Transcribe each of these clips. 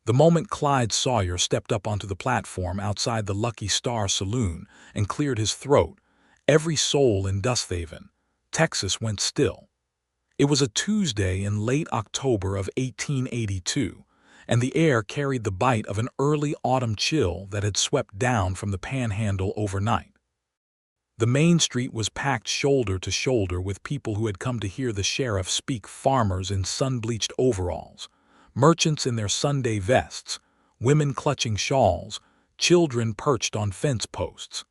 The moment Clyde Sawyer stepped up onto the platform outside the Lucky Star Saloon and cleared his throat, every soul in Dusthaven, Texas went still. It was a Tuesday in late October of 1882, and the air carried the bite of an early autumn chill that had swept down from the Panhandle overnight. The main street was packed shoulder to shoulder with people who had come to hear the sheriff speak: farmers in sun-bleached overalls, merchants in their Sunday vests, women clutching shawls, children perched on fence posts.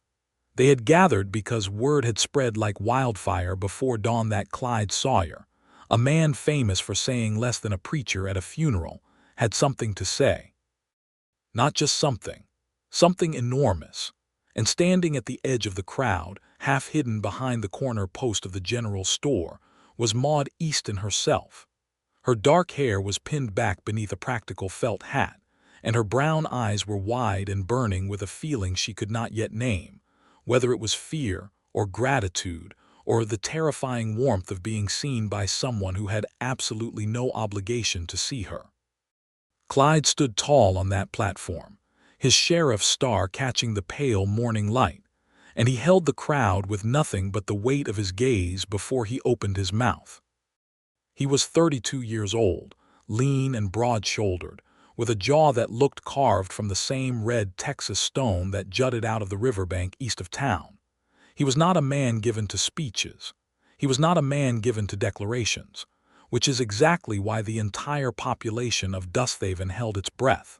They had gathered because word had spread like wildfire before dawn that Clyde Sawyer, a man famous for saying less than a preacher at a funeral, had something to say. Not just something, something enormous. And standing at the edge of the crowd, half hidden behind the corner post of the general store, was Maude Easton herself. Her dark hair was pinned back beneath a practical felt hat, and her brown eyes were wide and burning with a feeling she could not yet name, whether it was fear or gratitude or the terrifying warmth of being seen by someone who had absolutely no obligation to see her. Clyde stood tall on that platform, his sheriff's star catching the pale morning light, and he held the crowd with nothing but the weight of his gaze before he opened his mouth. He was 32 years old, lean and broad-shouldered, with a jaw that looked carved from the same red Texas stone that jutted out of the riverbank east of town. He was not a man given to speeches. He was not a man given to declarations, which is exactly why the entire population of Dusthaven held its breath.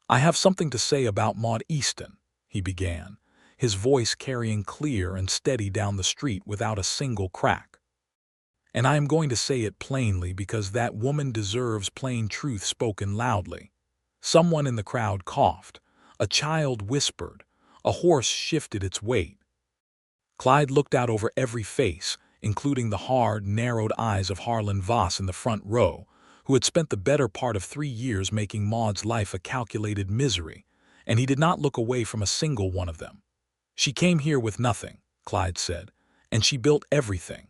"I have something to say about Maude Easton," he began, his voice carrying clear and steady down the street without a single crack. "And I am going to say it plainly because that woman deserves plain truth spoken loudly." Someone in the crowd coughed, a child whispered, a horse shifted its weight. Clyde looked out over every face, including the hard, narrowed eyes of Harlan Voss in the front row, who had spent the better part of 3 years making Maude's life a calculated misery, and he did not look away from a single one of them. "She came here with nothing," Clyde said, "and she built everything."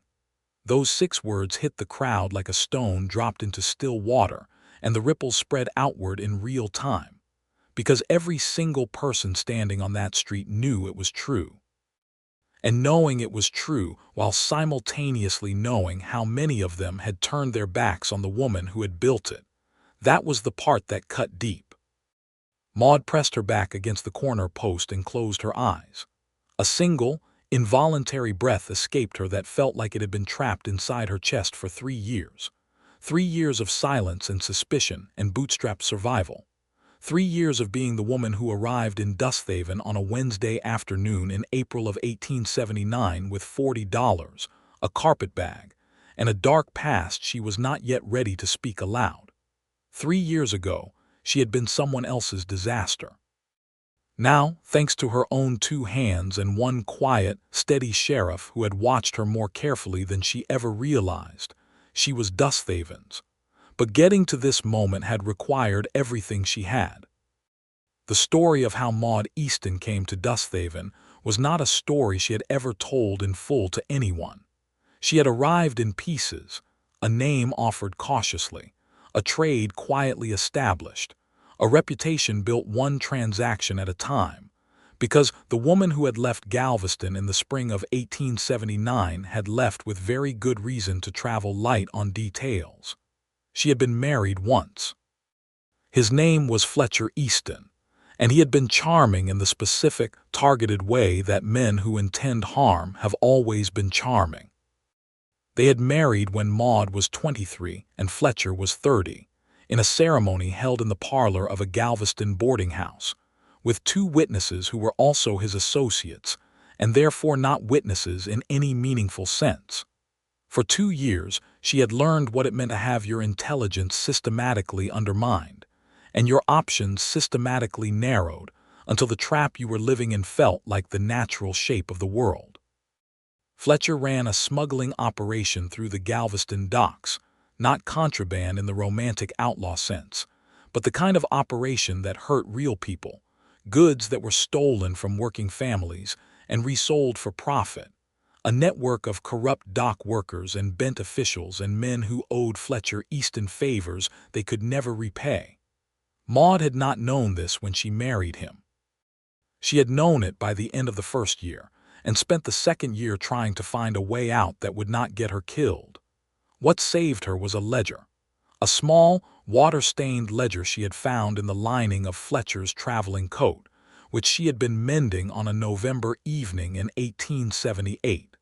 Those 6 words hit the crowd like a stone dropped into still water, and the ripples spread outward in real time, because every single person standing on that street knew it was true. And knowing it was true while simultaneously knowing how many of them had turned their backs on the woman who had built it, that was the part that cut deep. Maude pressed her back against the corner post and closed her eyes. A single, involuntary breath escaped her that felt like it had been trapped inside her chest for 3 years. 3 years of silence and suspicion and bootstrap survival. 3 years of being the woman who arrived in Dusthaven on a Wednesday afternoon in April of 1879 with $40, a carpetbag, and a dark past she was not yet ready to speak aloud. 3 years ago, she had been someone else's disaster. Now, thanks to her own 2 hands and one quiet, steady sheriff who had watched her more carefully than she ever realized, she was Dusthaven's. But getting to this moment had required everything she had. The story of how Maude Easton came to Dusthaven was not a story she had ever told in full to anyone. She had arrived in pieces, a name offered cautiously, a trade quietly established, a reputation built one transaction at a time, because the woman who had left Galveston in the spring of 1879 had left with very good reason to travel light on details. She had been married once. His name was Fletcher Easton, and he had been charming in the specific, targeted way that men who intend harm have always been charming. They had married when Maude was 23 and Fletcher was 30, in a ceremony held in the parlor of a Galveston boarding house, with 2 witnesses who were also his associates, and therefore not witnesses in any meaningful sense. For 2 years, she had learned what it meant to have your intelligence systematically undermined, and your options systematically narrowed, until the trap you were living in felt like the natural shape of the world. Fletcher ran a smuggling operation through the Galveston docks, not contraband in the romantic outlaw sense, but the kind of operation that hurt real people, goods that were stolen from working families and resold for profit. A network of corrupt dock workers and bent officials and men who owed Fletcher Easton favors they could never repay. Maude had not known this when she married him. She had known it by the end of the first year, and spent the second year trying to find a way out that would not get her killed. What saved her was a ledger. A small, water-stained ledger she had found in the lining of Fletcher's traveling coat, which she had been mending on a November evening in 1878.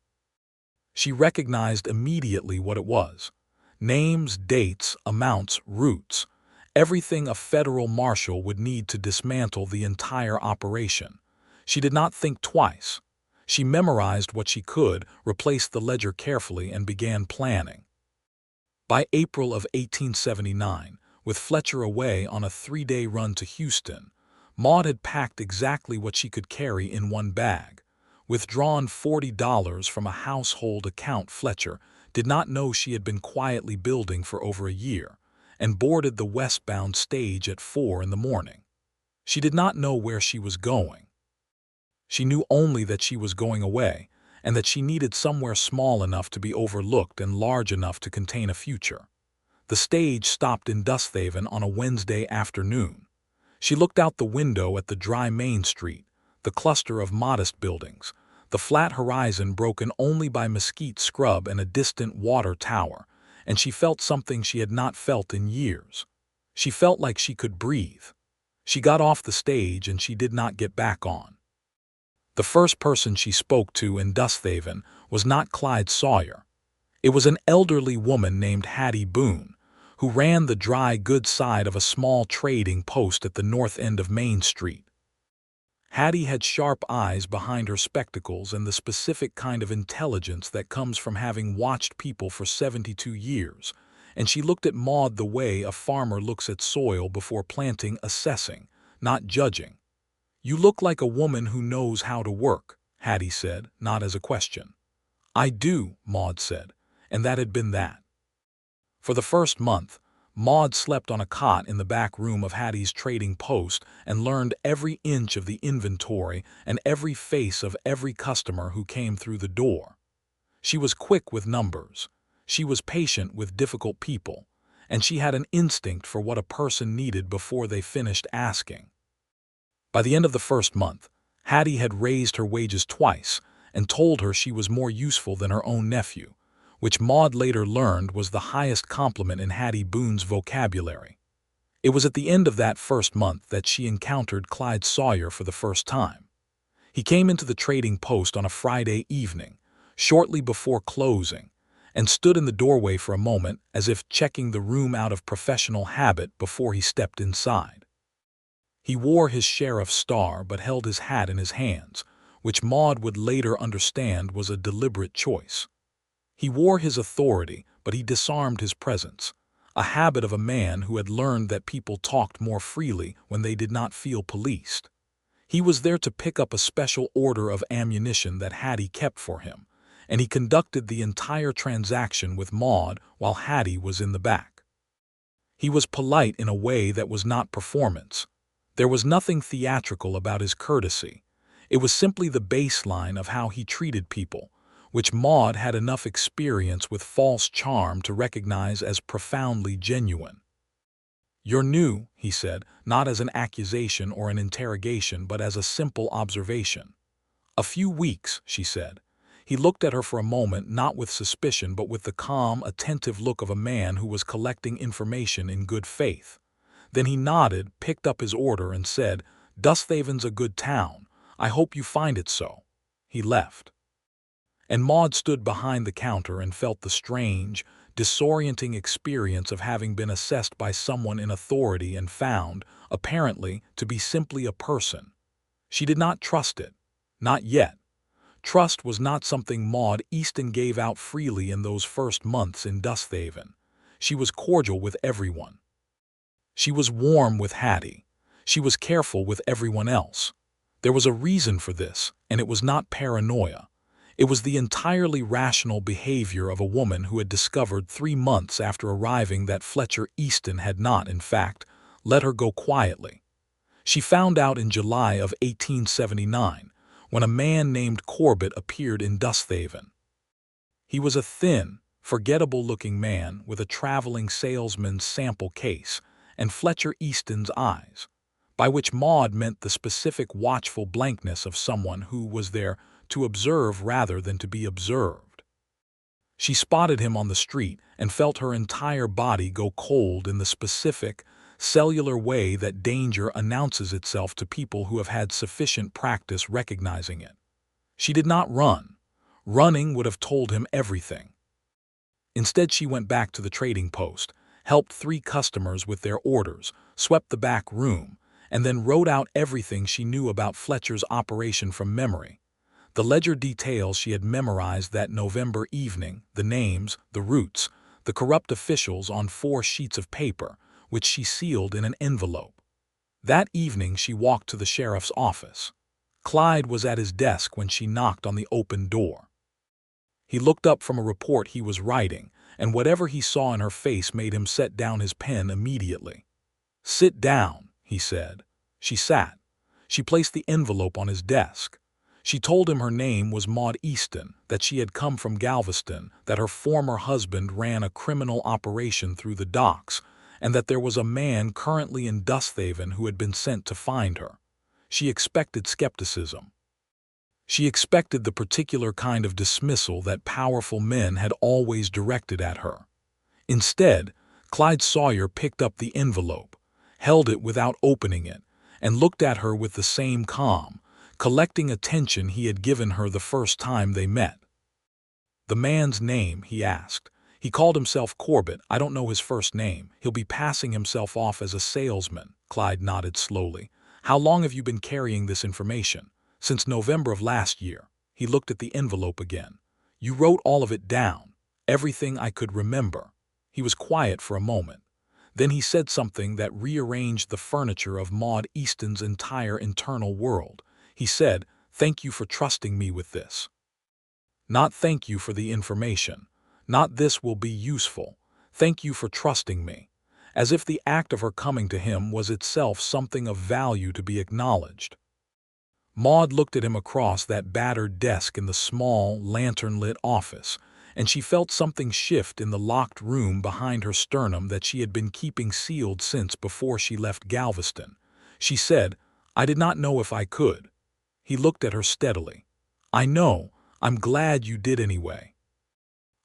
She recognized immediately what it was. Names, dates, amounts, routes. Everything a federal marshal would need to dismantle the entire operation. She did not think twice. She memorized what she could, replaced the ledger carefully, and began planning. By April of 1879, with Fletcher away on a 3-day run to Houston, Maude had packed exactly what she could carry in one bag. Withdrawn $40 from a household account Fletcher did not know she had been quietly building for over a year, and boarded the westbound stage at 4 in the morning. She did not know where she was going. She knew only that she was going away, and that she needed somewhere small enough to be overlooked and large enough to contain a future. The stage stopped in Dusthaven on a Wednesday afternoon. She looked out the window at the dry Main Street, the cluster of modest buildings, the flat horizon broken only by mesquite scrub and a distant water tower, and she felt something she had not felt in years. She felt like she could breathe. She got off the stage and she did not get back on. The first person she spoke to in Dusthaven was not Clyde Sawyer. It was an elderly woman named Hattie Boone, who ran the dry goods side of a small trading post at the north end of Main Street. Hattie had sharp eyes behind her spectacles and the specific kind of intelligence that comes from having watched people for 72 years, and she looked at Maude the way a farmer looks at soil before planting, assessing, not judging. "You look like a woman who knows how to work," Hattie said, not as a question. "I do," Maude said, and that had been that. For the first month, Maude slept on a cot in the back room of Hattie's trading post and learned every inch of the inventory and every face of every customer who came through the door. She was quick with numbers. She was patient with difficult people, and she had an instinct for what a person needed before they finished asking. By the end of the first month, Hattie had raised her wages twice and told her she was more useful than her own nephew, which Maude later learned was the highest compliment in Hattie Boone's vocabulary. It was at the end of that first month that she encountered Clyde Sawyer for the first time. He came into the trading post on a Friday evening, shortly before closing, and stood in the doorway for a moment as if checking the room out of professional habit before he stepped inside. He wore his sheriff's star but held his hat in his hands, which Maude would later understand was a deliberate choice. He wore his authority, but he disarmed his presence, a habit of a man who had learned that people talked more freely when they did not feel policed. He was there to pick up a special order of ammunition that Hattie kept for him, and he conducted the entire transaction with Maude while Hattie was in the back. He was polite in a way that was not performance. There was nothing theatrical about his courtesy. It was simply the baseline of how he treated people, which Maude had enough experience with false charm to recognize as profoundly genuine. "You're new," he said, not as an accusation or an interrogation, but as a simple observation. "A few weeks," she said. He looked at her for a moment, not with suspicion, but with the calm, attentive look of a man who was collecting information in good faith. Then he nodded, picked up his order, and said, "Dusthaven's a good town. I hope you find it so." He left. And Maude stood behind the counter and felt the strange, disorienting experience of having been assessed by someone in authority and found, apparently, to be simply a person. She did not trust it. Not yet. Trust was not something Maude Easton gave out freely in those first months in Dusthaven. She was cordial with everyone. She was warm with Hattie. She was careful with everyone else. There was a reason for this, and it was not paranoia. It was the entirely rational behavior of a woman who had discovered 3 months after arriving that Fletcher Easton had not, in fact, let her go quietly. She found out in July of 1879, when a man named Corbett appeared in Dusthaven. He was a thin, forgettable-looking man with a traveling salesman's sample case, and Fletcher Easton's eyes, by which Maude meant the specific watchful blankness of someone who was there to observe rather than to be observed. She spotted him on the street and felt her entire body go cold in the specific, cellular way that danger announces itself to people who have had sufficient practice recognizing it. She did not run. Running would have told him everything. Instead, she went back to the trading post, helped 3 customers with their orders, swept the back room, and then wrote out everything she knew about Fletcher's operation from memory. The ledger details she had memorized that November evening, the names, the routes, the corrupt officials on 4 sheets of paper, which she sealed in an envelope. That evening she walked to the sheriff's office. Clyde was at his desk when she knocked on the open door. He looked up from a report he was writing, and whatever he saw in her face made him set down his pen immediately. "Sit down," he said. She sat. She placed the envelope on his desk. She told him her name was Maude Easton, that she had come from Galveston, that her former husband ran a criminal operation through the docks, and that there was a man currently in Dusthaven who had been sent to find her. She expected skepticism. She expected the particular kind of dismissal that powerful men had always directed at her. Instead, Clyde Sawyer picked up the envelope, held it without opening it, and looked at her with the same calm, collecting attention he had given her the first time they met. "The man's name?" he asked. "He called himself Corbett. I don't know his first name. He'll be passing himself off as a salesman." Clyde nodded slowly. "How long have you been carrying this information?" "Since November of last year." He looked at the envelope again. "You wrote all of it down, everything I could remember." He was quiet for a moment. Then he said something that rearranged the furniture of Maude Easton's entire internal world. He said, "Thank you for trusting me with this. Not thank you for the information. Not this will be useful. Thank you for trusting me." As if the act of her coming to him was itself something of value to be acknowledged. Maude looked at him across that battered desk in the small, lantern-lit office, and she felt something shift in the locked room behind her sternum that she had been keeping sealed since before she left Galveston. She said, "I did not know if I could." He looked at her steadily. "I know. I'm glad you did anyway."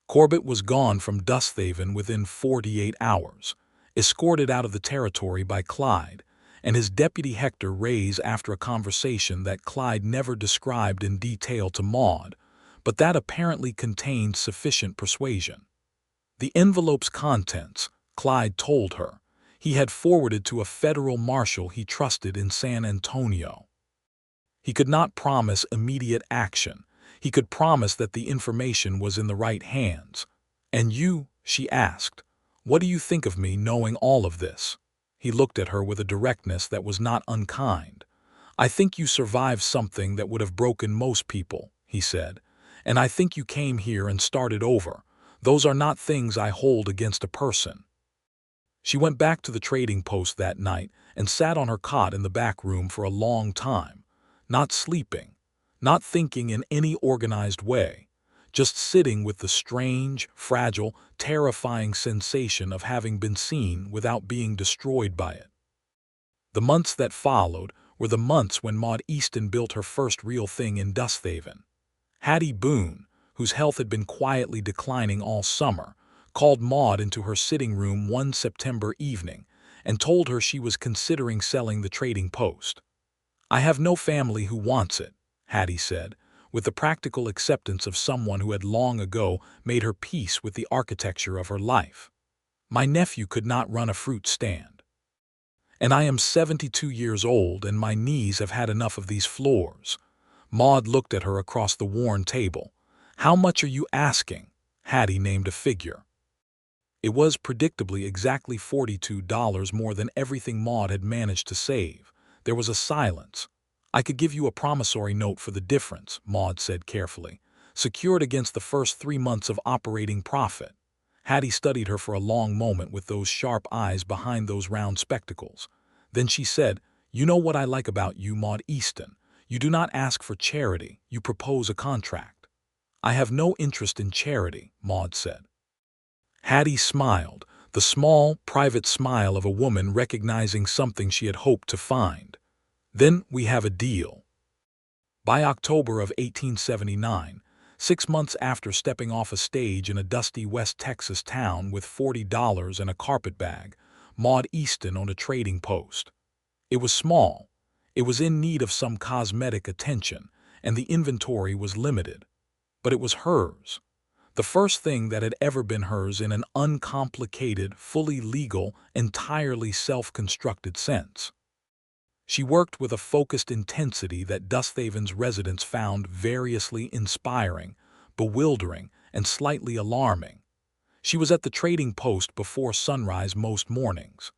Corbett was gone from Dusthaven within 48 hours, escorted out of the territory by Clyde, and his deputy Hector Reyes after a conversation that Clyde never described in detail to Maude, but that apparently contained sufficient persuasion. The envelope's contents, Clyde told her, he had forwarded to a federal marshal he trusted in San Antonio. He could not promise immediate action. He could promise that the information was in the right hands. "And you?" she asked. "What do you think of me knowing all of this?" He looked at her with a directness that was not unkind. "I think you survived something that would have broken most people," he said. "And I think you came here and started over. Those are not things I hold against a person." She went back to the trading post that night and sat on her cot in the back room for a long time, not sleeping, not thinking in any organized way, just sitting with the strange, fragile, terrifying sensation of having been seen without being destroyed by it. The months that followed were the months when Maude Easton built her first real thing in Dusthaven. Hattie Boone, whose health had been quietly declining all summer, called Maude into her sitting room one September evening and told her she was considering selling the trading post. "I have no family who wants it," Hattie said, with the practical acceptance of someone who had long ago made her peace with the architecture of her life. "My nephew could not run a fruit stand. And I am 72 years old and my knees have had enough of these floors." Maude looked at her across the worn table. "How much are you asking?" Hattie named a figure. It was predictably exactly $42 more than everything Maude had managed to save. There was a silence. "I could give you a promissory note for the difference," Maude said carefully, "secured against the first 3 months of operating profit." Hattie studied her for a long moment with those sharp eyes behind those round spectacles. Then she said, "You know what I like about you, Maude Easton. You do not ask for charity, you propose a contract." "I have no interest in charity," Maude said. Hattie smiled, the small, private smile of a woman recognizing something she had hoped to find. Then we have a deal. By October of 1879, 6 months after stepping off a stage in a dusty West Texas town with $40 and a carpetbag, Maude Easton owned a trading post. It was small, it was in need of some cosmetic attention, and the inventory was limited. But it was hers. The first thing that had ever been hers in an uncomplicated, fully legal, entirely self-constructed sense. She worked with a focused intensity that Dusthaven's residents found variously inspiring, bewildering, and slightly alarming. She was at the trading post before sunrise most mornings.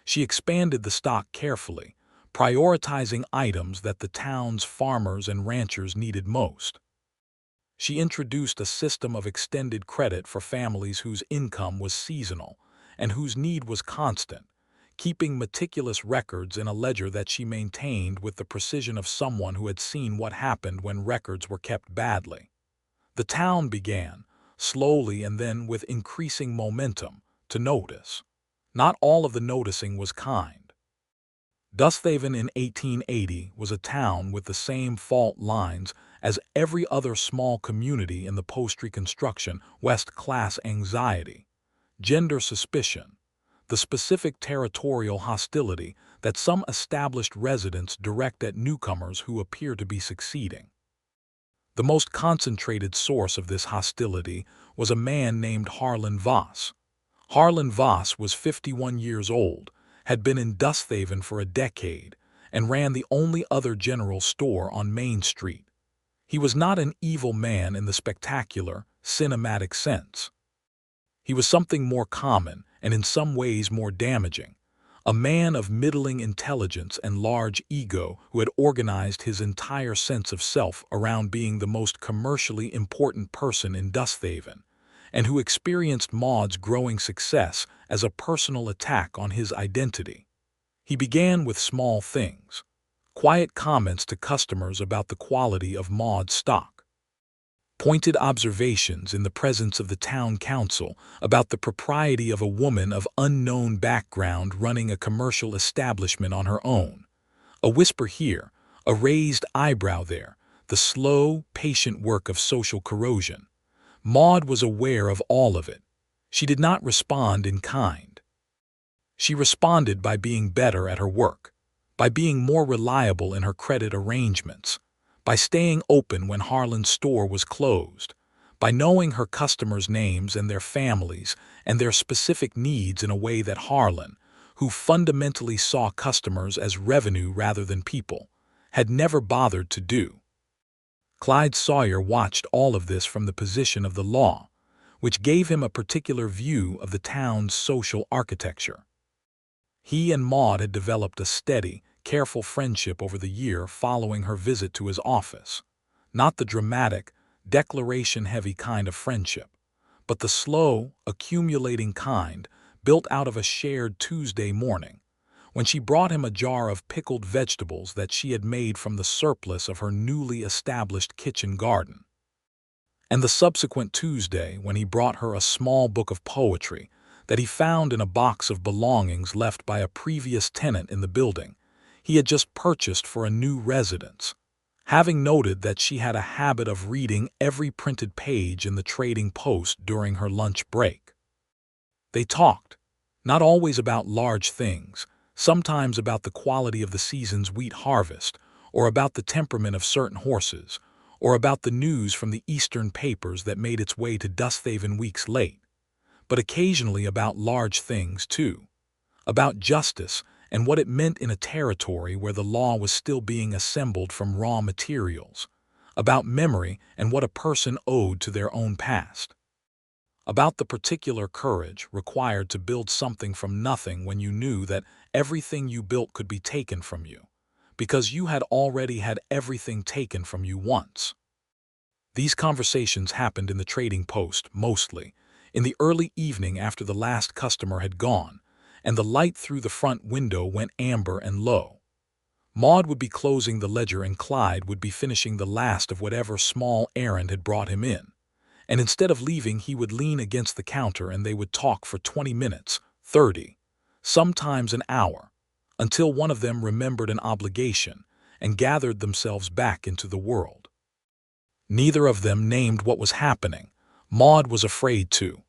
She expanded the stock carefully, prioritizing items that the town's farmers and ranchers needed most. She introduced a system of extended credit for families whose income was seasonal and whose need was constant, keeping meticulous records in a ledger that she maintained with the precision of someone who had seen what happened when records were kept badly. The town began, slowly and then with increasing momentum, to notice. Not all of the noticing was kind. Dusthaven in 1880 was a town with the same fault lines as every other small community in the post-Reconstruction West: class anxiety, gender suspicion, the specific territorial hostility that some established residents direct at newcomers who appear to be succeeding. The most concentrated source of this hostility was a man named Harlan Voss. Harlan Voss was 51 years old, had been in Dusthaven for a decade, and ran the only other general store on Main Street. He was not an evil man in the spectacular, cinematic sense. He was something more common and in some ways more damaging, a man of middling intelligence and large ego who had organized his entire sense of self around being the most commercially important person in Dusthaven, and who experienced Maude's growing success as a personal attack on his identity. He began with small things, quiet comments to customers about the quality of Maude's stock, pointed observations in the presence of the town council about the propriety of a woman of unknown background running a commercial establishment on her own, a whisper here, a raised eyebrow there, the slow, patient work of social corrosion. Maude was aware of all of it. She did not respond in kind. She responded by being better at her work, by being more reliable in her credit arrangements, by staying open when Harlan's store was closed, by knowing her customers' names and their families and their specific needs in a way that Harlan, who fundamentally saw customers as revenue rather than people, had never bothered to do. Clyde Sawyer watched all of this from the position of the law, which gave him a particular view of the town's social architecture. He and Maude had developed a steady, careful friendship over the year following her visit to his office. Not the dramatic, declaration-heavy kind of friendship, but the slow, accumulating kind built out of a shared Tuesday morning, when she brought him a jar of pickled vegetables that she had made from the surplus of her newly established kitchen garden. And the subsequent Tuesday when he brought her a small book of poetry that he found in a box of belongings left by a previous tenant in the building he had just purchased for a new residence, having noted that she had a habit of reading every printed page in the Trading Post during her lunch break. They talked, not always about large things, sometimes about the quality of the season's wheat harvest, or about the temperament of certain horses, or about the news from the Eastern papers that made its way to Dusthaven weeks late, but occasionally about large things too, about justice and what it meant in a territory where the law was still being assembled from raw materials, about memory and what a person owed to their own past, about the particular courage required to build something from nothing when you knew that everything you built could be taken from you, because you had already had everything taken from you once. These conversations happened in the Trading Post, mostly, in the early evening after the last customer had gone, and the light through the front window went amber and low. Maude would be closing the ledger and Clyde would be finishing the last of whatever small errand had brought him in, and instead of leaving he would lean against the counter and they would talk for 20 minutes, 30, sometimes an hour, until one of them remembered an obligation and gathered themselves back into the world. Neither of them named what was happening. Maude was afraid to.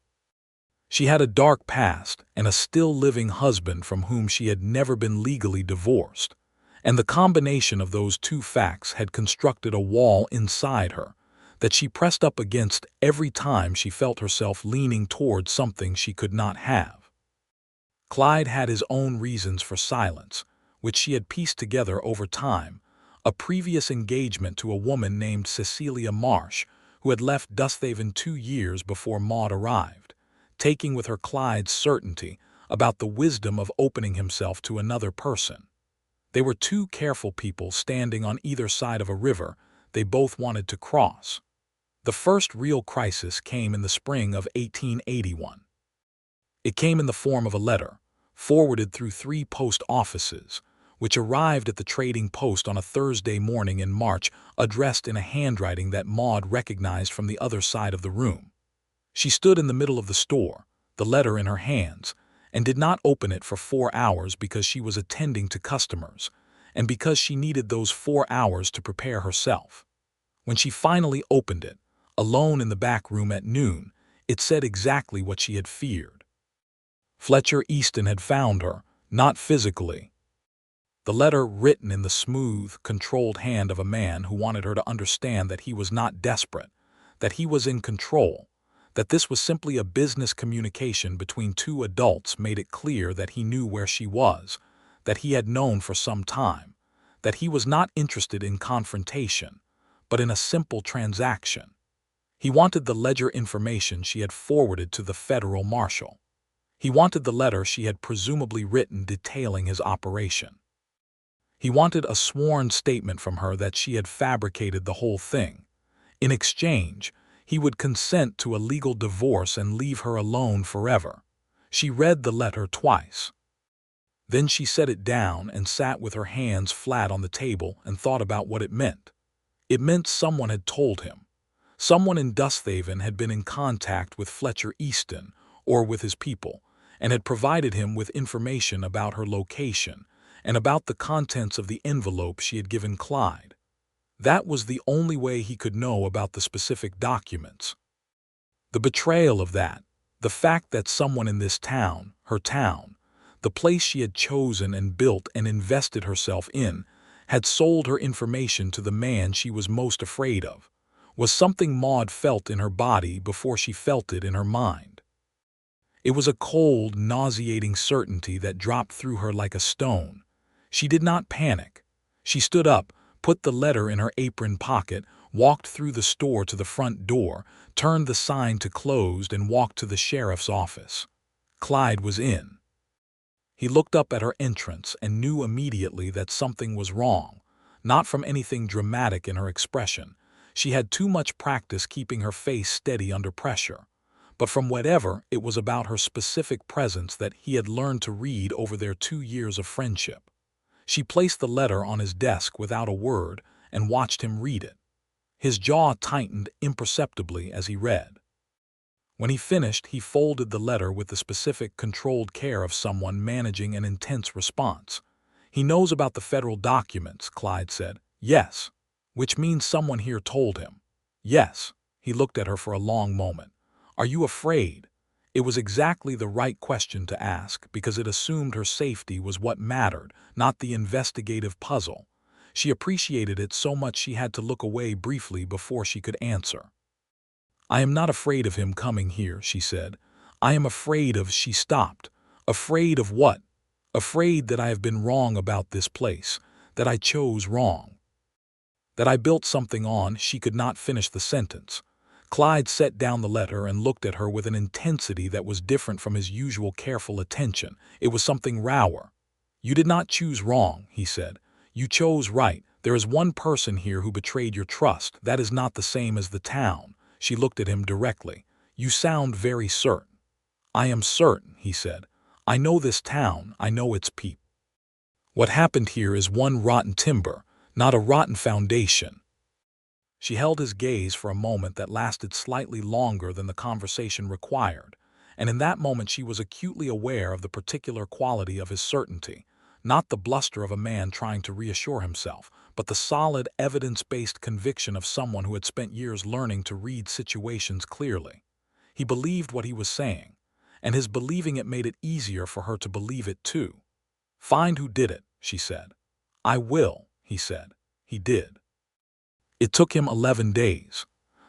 She had a dark past and a still-living husband from whom she had never been legally divorced, and the combination of those two facts had constructed a wall inside her that she pressed up against every time she felt herself leaning toward something she could not have. Clyde had his own reasons for silence, which she had pieced together over time: a previous engagement to a woman named Cecilia Marsh, who had left Dusthaven 2 years before Maude arrived, taking with her Clyde's certainty about the wisdom of opening himself to another person. They were two careful people standing on either side of a river they both wanted to cross. The first real crisis came in the spring of 1881. It came in the form of a letter, forwarded through 3 post offices, which arrived at the trading post on a Thursday morning in March, addressed in a handwriting that Maude recognized from the other side of the room. She stood in the middle of the store, the letter in her hands, and did not open it for 4 hours because she was attending to customers, and because she needed those 4 hours to prepare herself. When she finally opened it, alone in the back room at noon, it said exactly what she had feared. Fletcher Easton had found her, not physically. The letter, written in the smooth, controlled hand of a man who wanted her to understand that he was not desperate, that he was in control, that this was simply a business communication between 2 adults, made it clear that he knew where she was, that he had known for some time, that he was not interested in confrontation, but in a simple transaction. He wanted the ledger information she had forwarded to the federal marshal. He wanted the letter she had presumably written detailing his operation. He wanted a sworn statement from her that she had fabricated the whole thing. In exchange, he would consent to a legal divorce and leave her alone forever. She read the letter twice. Then she set it down and sat with her hands flat on the table and thought about what it meant. It meant someone had told him. Someone in Dusthaven had been in contact with Fletcher Easton, or with his people, and had provided him with information about her location and about the contents of the envelope she had given Clyde. That was the only way he could know about the specific documents. The betrayal of that, the fact that someone in this town, her town, the place she had chosen and built and invested herself in, had sold her information to the man she was most afraid of, was something Maude felt in her body before she felt it in her mind. It was a cold, nauseating certainty that dropped through her like a stone. She did not panic. She stood up, put the letter in her apron pocket, walked through the store to the front door, turned the sign to closed, and walked to the sheriff's office. Clyde was in. He looked up at her entrance and knew immediately that something was wrong, not from anything dramatic in her expression. She had too much practice keeping her face steady under pressure, but from whatever it was about her specific presence that he had learned to read over their 2 years of friendship. She placed the letter on his desk without a word and watched him read it. His jaw tightened imperceptibly as he read. When he finished, he folded the letter with the specific, controlled care of someone managing an intense response. "He knows about the federal documents," Clyde said. "Yes." "Which means someone here told him." "Yes." He looked at her for a long moment. "Are you afraid?" It was exactly the right question to ask because it assumed her safety was what mattered, not the investigative puzzle. She appreciated it so much she had to look away briefly before she could answer. "I am not afraid of him coming here," she said. "I am afraid of—" She stopped. "Afraid of what?" "Afraid that I have been wrong about this place, that I chose wrong. That I built something on—" She could not finish the sentence. Clyde set down the letter and looked at her with an intensity that was different from his usual careful attention. It was something rawer. "You did not choose wrong," he said. "You chose right. There is one person here who betrayed your trust. That is not the same as the town." She looked at him directly. "You sound very certain." "I am certain," he said. "I know this town. I know its people. What happened here is one rotten timber, not a rotten foundation." She held his gaze for a moment that lasted slightly longer than the conversation required, and in that moment she was acutely aware of the particular quality of his certainty, not the bluster of a man trying to reassure himself, but the solid, evidence-based conviction of someone who had spent years learning to read situations clearly. He believed what he was saying, and his believing it made it easier for her to believe it too. "Find who did it," she said. "I will," he said. He did. It took him 11 days.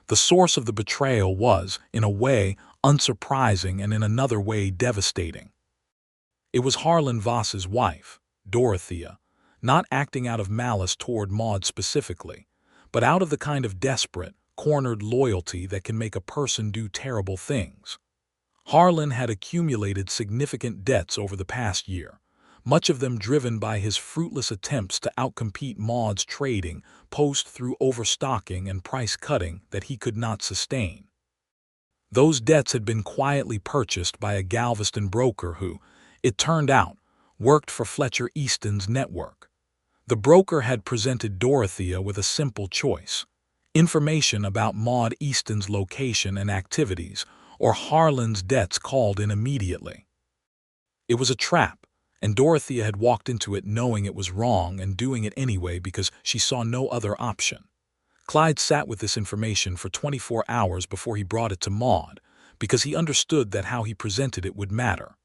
The source of the betrayal was, in a way, unsurprising and in another way devastating. It was Harlan Voss's wife, Dorothea, not acting out of malice toward Maude specifically, but out of the kind of desperate, cornered loyalty that can make a person do terrible things. Harlan had accumulated significant debts over the past year, much of them driven by his fruitless attempts to outcompete Maude's trading post through overstocking and price-cutting that he could not sustain. Those debts had been quietly purchased by a Galveston broker who, it turned out, worked for Fletcher Easton's network. The broker had presented Dorothea with a simple choice: information about Maude Easton's location and activities, or Harlan's debts called in immediately. It was a trap, and Dorothea had walked into it knowing it was wrong and doing it anyway because she saw no other option. Clyde sat with this information for 24 hours before he brought it to Maude, because he understood that how he presented it would matter.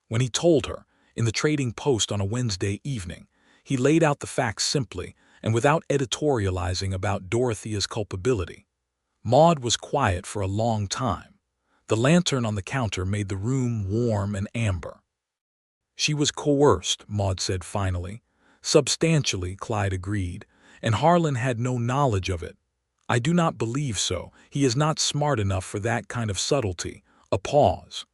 When he told her, in the Trading Post on a Wednesday evening, he laid out the facts simply and without editorializing about Dorothea's culpability. Maude was quiet for a long time. The lantern on the counter made the room warm and amber. "She was coerced," Maude said finally. "Substantially," Clyde agreed, "and Harlan had no knowledge of it." "I do not believe so. He is not smart enough for that kind of subtlety." A pause.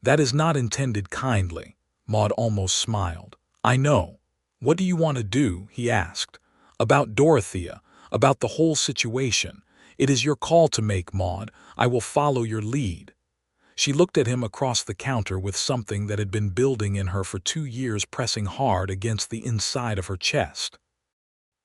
"That is not intended kindly." Maude almost smiled. "I know. What do you want to do?" he asked. "About Dorothea, about the whole situation. It is your call to make, Maude. I will follow your lead." She looked at him across the counter with something that had been building in her for 2 years pressing hard against the inside of her chest.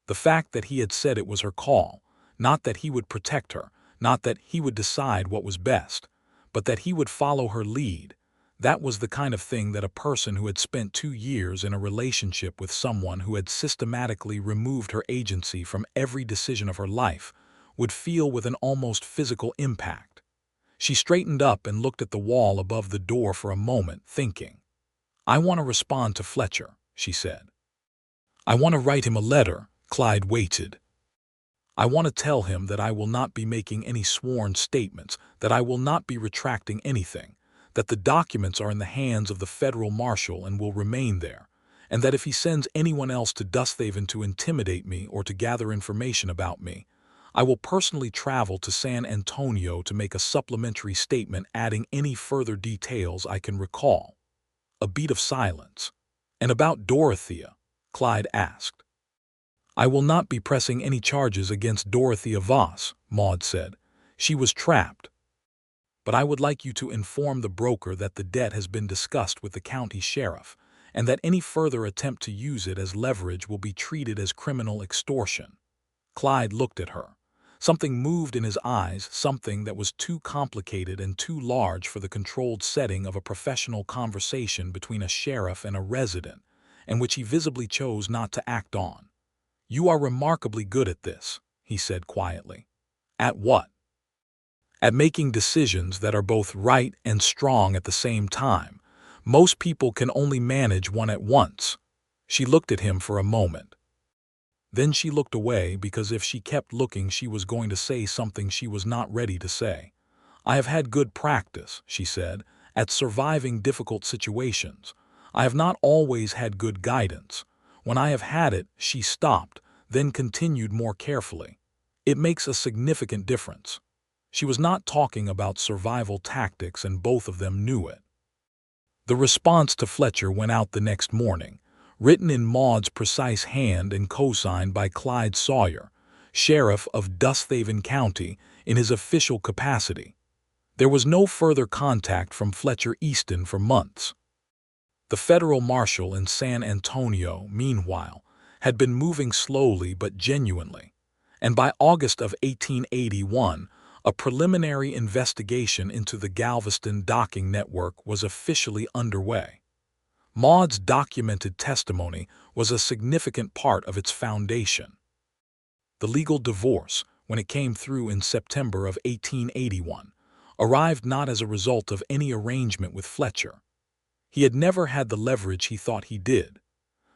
The fact that he had said it was her call, not that he would protect her, not that he would decide what was best, but that he would follow her lead, that was the kind of thing that a person who had spent 2 years in a relationship with someone who had systematically removed her agency from every decision of her life would feel with an almost physical impact. She straightened up and looked at the wall above the door for a moment, thinking. "I want to respond to Fletcher," she said. "I want to write him a letter." Clyde waited. "I want to tell him that I will not be making any sworn statements, that I will not be retracting anything, that the documents are in the hands of the federal marshal and will remain there, and that if he sends anyone else to Dusthaven to intimidate me or to gather information about me, I will personally travel to San Antonio to make a supplementary statement adding any further details I can recall." A beat of silence. "And about Dorothea?" Clyde asked. "I will not be pressing any charges against Dorothea Voss," Maude said. "She was trapped. But I would like you to inform the broker that the debt has been discussed with the county sheriff, and that any further attempt to use it as leverage will be treated as criminal extortion." Clyde looked at her. Something moved in his eyes, something that was too complicated and too large for the controlled setting of a professional conversation between a sheriff and a resident, and which he visibly chose not to act on. "You are remarkably good at this," he said quietly. "At what?" "At making decisions that are both right and strong at the same time. Most people can only manage one at once." She looked at him for a moment. Then she looked away because if she kept looking she was going to say something she was not ready to say. "I have had good practice," she said, "at surviving difficult situations. I have not always had good guidance. When I have had it," she stopped, then continued more carefully. "It makes a significant difference." She was not talking about survival tactics, and both of them knew it. The response to Fletcher went out the next morning, written in Maude's precise hand and co-signed by Clyde Sawyer, Sheriff of Dusthaven County, in his official capacity. There was no further contact from Fletcher Easton for months. The federal marshal in San Antonio, meanwhile, had been moving slowly but genuinely, and by August of 1881, A preliminary investigation into the Galveston docking network was officially underway. Maude's documented testimony was a significant part of its foundation. The legal divorce, when it came through in September of 1881, arrived not as a result of any arrangement with Fletcher. He had never had the leverage he thought he did,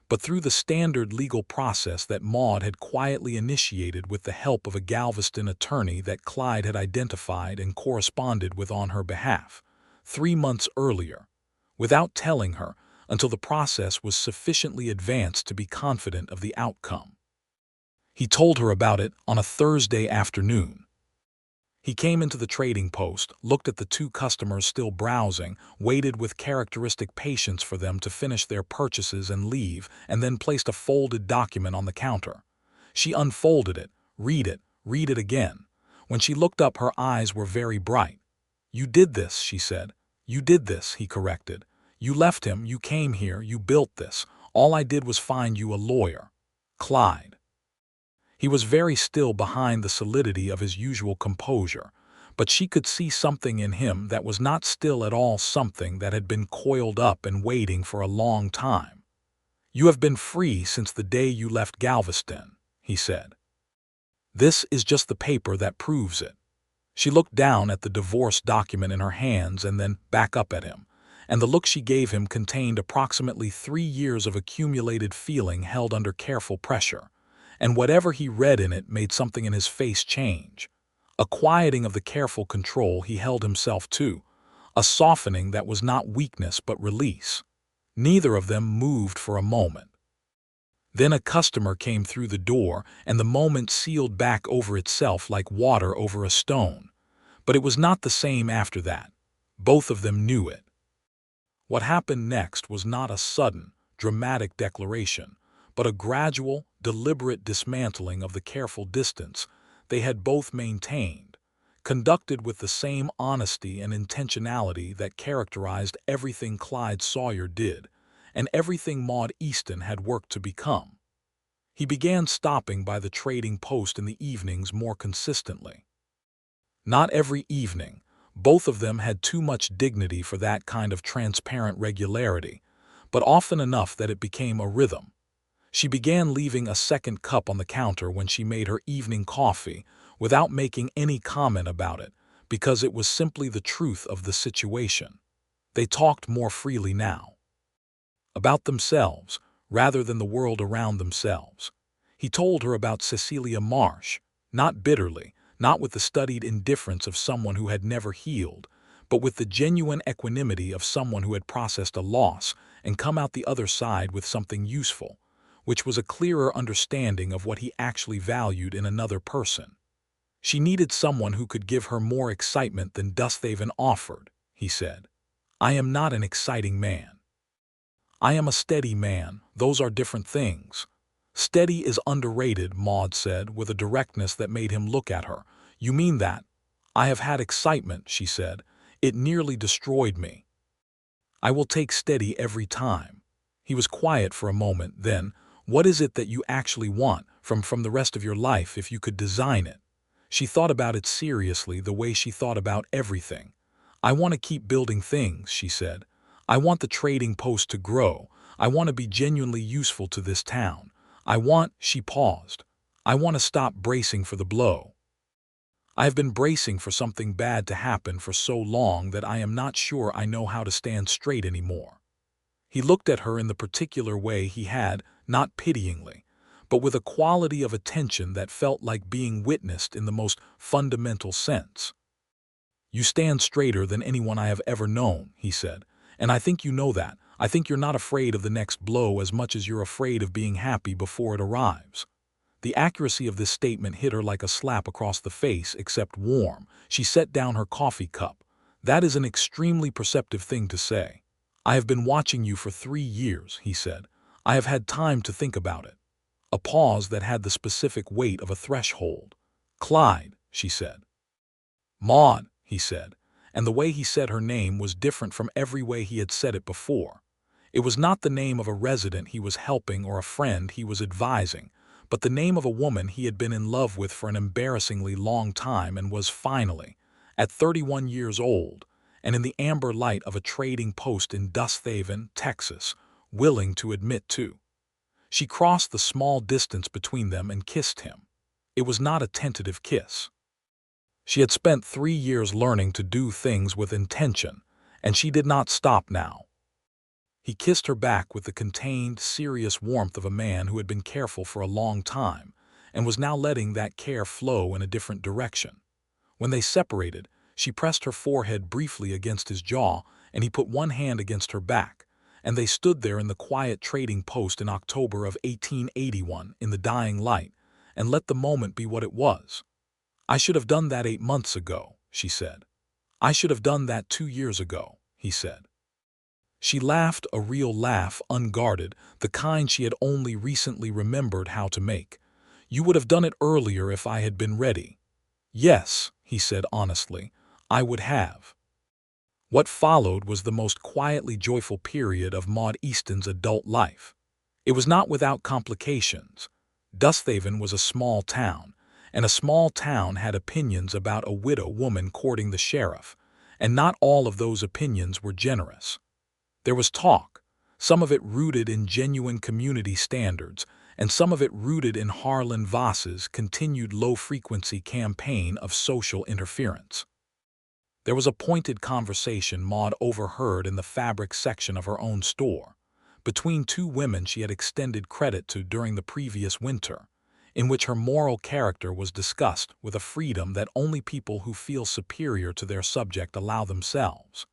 but through the standard legal process that Maude had quietly initiated with the help of a Galveston attorney that Clyde had identified and corresponded with on her behalf 3 months earlier, without telling her until the process was sufficiently advanced to be confident of the outcome. He told her about it on a Thursday afternoon. He came into the trading post, looked at the 2 customers still browsing, waited with characteristic patience for them to finish their purchases and leave, and then placed a folded document on the counter. She unfolded it, read it again. When she looked up, her eyes were very bright. "You did this," she said. "You did this," he corrected. "You left him, you came here, you built this. All I did was find you a lawyer. Clyde." He was very still behind the solidity of his usual composure, but she could see something in him that was not still at all, something that had been coiled up and waiting for a long time. "You have been free since the day you left Galveston," he said. "This is just the paper that proves it." She looked down at the divorce document in her hands and then back up at him, and the look she gave him contained approximately 3 years of accumulated feeling held under careful pressure. And whatever he read in it made something in his face change. A quieting of the careful control he held himself to, a softening that was not weakness but release. Neither of them moved for a moment. Then a customer came through the door, and the moment sealed back over itself like water over a stone. But it was not the same after that. Both of them knew it. What happened next was not a sudden, dramatic declaration, but a gradual, deliberate dismantling of the careful distance they had both maintained, conducted with the same honesty and intentionality that characterized everything Clyde Sawyer did and everything Maude Easton had worked to become. He began stopping by the trading post in the evenings more consistently. Not every evening. Both of them had too much dignity for that kind of transparent regularity, but often enough that it became a rhythm. She began leaving a second cup on the counter when she made her evening coffee without making any comment about it, because it was simply the truth of the situation. They talked more freely now. About themselves, rather than the world around themselves. He told her about Cecilia Marsh, not bitterly, not with the studied indifference of someone who had never healed, but with the genuine equanimity of someone who had processed a loss and come out the other side with something useful, which was a clearer understanding of what he actually valued in another person. She needed someone who could give her more excitement than Dusthaven offered, he said. "I am not an exciting man. I am a steady man. Those are different things." "Steady is underrated," Maude said, with a directness that made him look at her. "You mean that?" "I have had excitement," she said. "It nearly destroyed me. I will take steady every time." He was quiet for a moment, then, "What is it that you actually want from the rest of your life if you could design it?" She thought about it seriously, the way she thought about everything. "I want to keep building things," she said. "I want the trading post to grow. I want to be genuinely useful to this town. She paused. "I want to stop bracing for the blow. I have been bracing for something bad to happen for so long that I am not sure I know how to stand straight anymore." He looked at her in the particular way he had, not pityingly, but with a quality of attention that felt like being witnessed in the most fundamental sense. "You stand straighter than anyone I have ever known," he said, "and I think you know that. I think you're not afraid of the next blow as much as you're afraid of being happy before it arrives." The accuracy of this statement hit her like a slap across the face, except warm. She set down her coffee cup. "That is an extremely perceptive thing to say. I have been watching you for 3 years, he said. "I have had time to think about it." A pause that had the specific weight of a threshold. "Clyde," she said. "Maude," he said, and the way he said her name was different from every way he had said it before. It was not the name of a resident he was helping or a friend he was advising, but the name of a woman he had been in love with for an embarrassingly long time and was finally, at 31 years old, and in the amber light of a trading post in Dusthaven, Texas, willing to admit to. She crossed the small distance between them and kissed him. It was not a tentative kiss. She had spent 3 years learning to do things with intention, and she did not stop now. He kissed her back with the contained, serious warmth of a man who had been careful for a long time and was now letting that care flow in a different direction. When they separated, she pressed her forehead briefly against his jaw, and he put one hand against her back, and they stood there in the quiet trading post in October of 1881 in the dying light, and let the moment be what it was. "I should have done that 8 months ago," she said. "I should have done that 2 years ago," he said. She laughed, a real laugh, unguarded, the kind she had only recently remembered how to make. "You would have done it earlier if I had been ready." "Yes," he said honestly, "I would have." What followed was the most quietly joyful period of Maude Easton's adult life. It was not without complications. Dusthaven was a small town, and a small town had opinions about a widow woman courting the sheriff, and not all of those opinions were generous. There was talk, some of it rooted in genuine community standards, and some of it rooted in Harlan Voss's continued low-frequency campaign of social interference. There was a pointed conversation Maude overheard in the fabric section of her own store, between two women she had extended credit to during the previous winter, in which her moral character was discussed with a freedom that only people who feel superior to their subject allow themselves.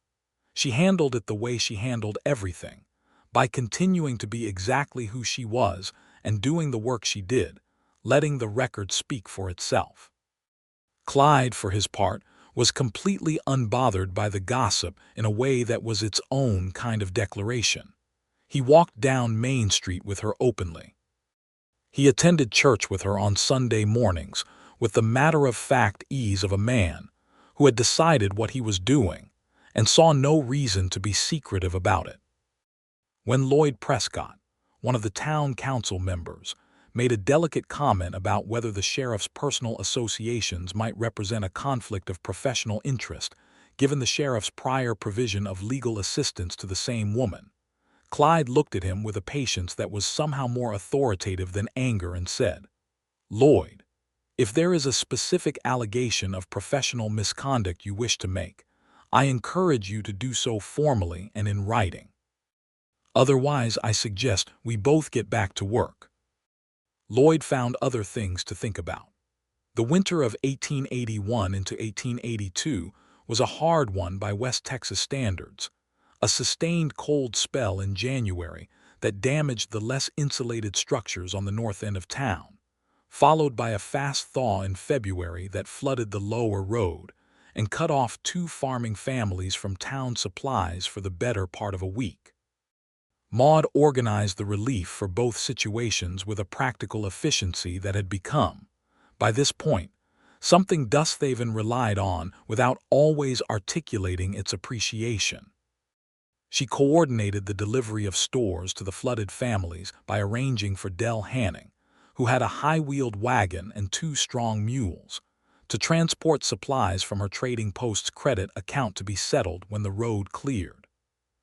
She handled it the way she handled everything, by continuing to be exactly who she was and doing the work she did, letting the record speak for itself. Clyde, for his part, was completely unbothered by the gossip in a way that was its own kind of declaration. He walked down Main Street with her openly. He attended church with her on Sunday mornings with the matter-of-fact ease of a man who had decided what he was doing and saw no reason to be secretive about it. When Lloyd Prescott, one of the town council members, made a delicate comment about whether the sheriff's personal associations might represent a conflict of professional interest, given the sheriff's prior provision of legal assistance to the same woman, Clyde looked at him with a patience that was somehow more authoritative than anger and said, "Lloyd, if there is a specific allegation of professional misconduct you wish to make, I encourage you to do so formally and in writing. Otherwise, I suggest we both get back to work." Lloyd found other things to think about. The winter of 1881 into 1882 was a hard one by West Texas standards. A sustained cold spell in January that damaged the less insulated structures on the north end of town, followed by a fast thaw in February that flooded the lower road and cut off 2 farming families from town supplies for the better part of a week. Maude organized the relief for both situations with a practical efficiency that had become, by this point, something Dusthaven relied on without always articulating its appreciation. She coordinated the delivery of stores to the flooded families by arranging for Del Hanning, who had a high-wheeled wagon and 2 strong mules, to transport supplies from her trading post's credit account to be settled when the road cleared.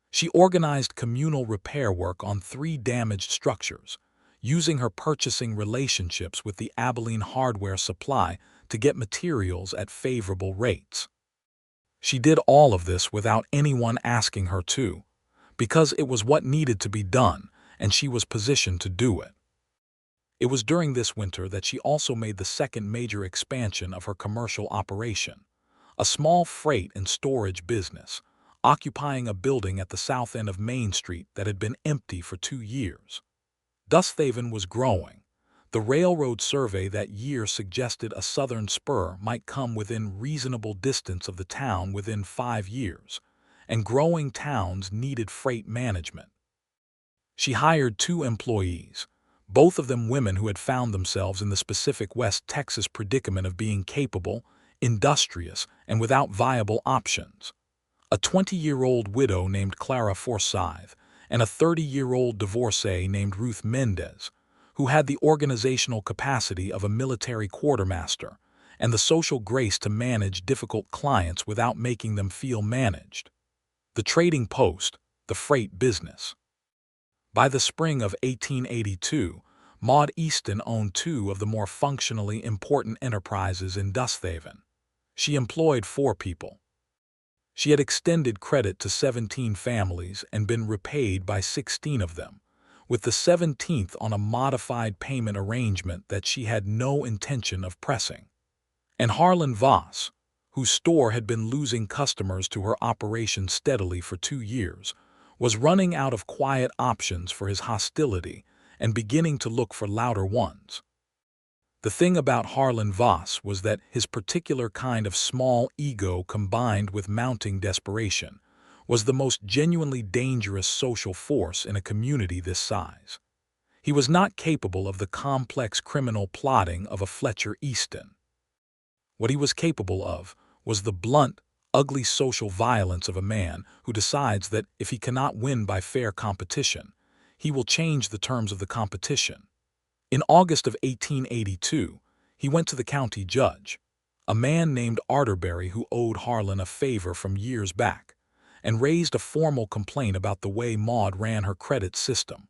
She organized communal repair work on 3 damaged structures, using her purchasing relationships with the Abilene hardware supply to get materials at favorable rates. She did all of this without anyone asking her to, because it was what needed to be done and she was positioned to do it. It was during this winter that she also made the second major expansion of her commercial operation, a small freight and storage business, occupying a building at the south end of Main Street that had been empty for 2 years. Dusthaven was growing. The railroad survey that year suggested a southern spur might come within reasonable distance of the town within 5 years, and growing towns needed freight management. She hired 2 employees, both of them women who had found themselves in the specific West Texas predicament of being capable, industrious, and without viable options. A 20-year-old widow named Clara Forsyth and a 30-year-old divorcee named Ruth Mendez, who had the organizational capacity of a military quartermaster and the social grace to manage difficult clients without making them feel managed. The trading post, the freight business. By the spring of 1882, Maude Easton owned two of the more functionally important enterprises in Dusthaven. She employed 4 people. She had extended credit to 17 families and been repaid by 16 of them, with the 17th on a modified payment arrangement that she had no intention of pressing. And Harlan Voss, whose store had been losing customers to her operation steadily for 2 years, was running out of quiet options for his hostility and beginning to look for louder ones. The thing about Harlan Voss was that his particular kind of small ego combined with mounting desperation was the most genuinely dangerous social force in a community this size. He was not capable of the complex criminal plotting of a Fletcher Easton. What he was capable of was the blunt, ugly social violence of a man who decides that if he cannot win by fair competition, he will change the terms of the competition. In August of 1882, he went to the county judge, a man named Arterbury who owed Harlan a favor from years back, and raised a formal complaint about the way Maude ran her credit system,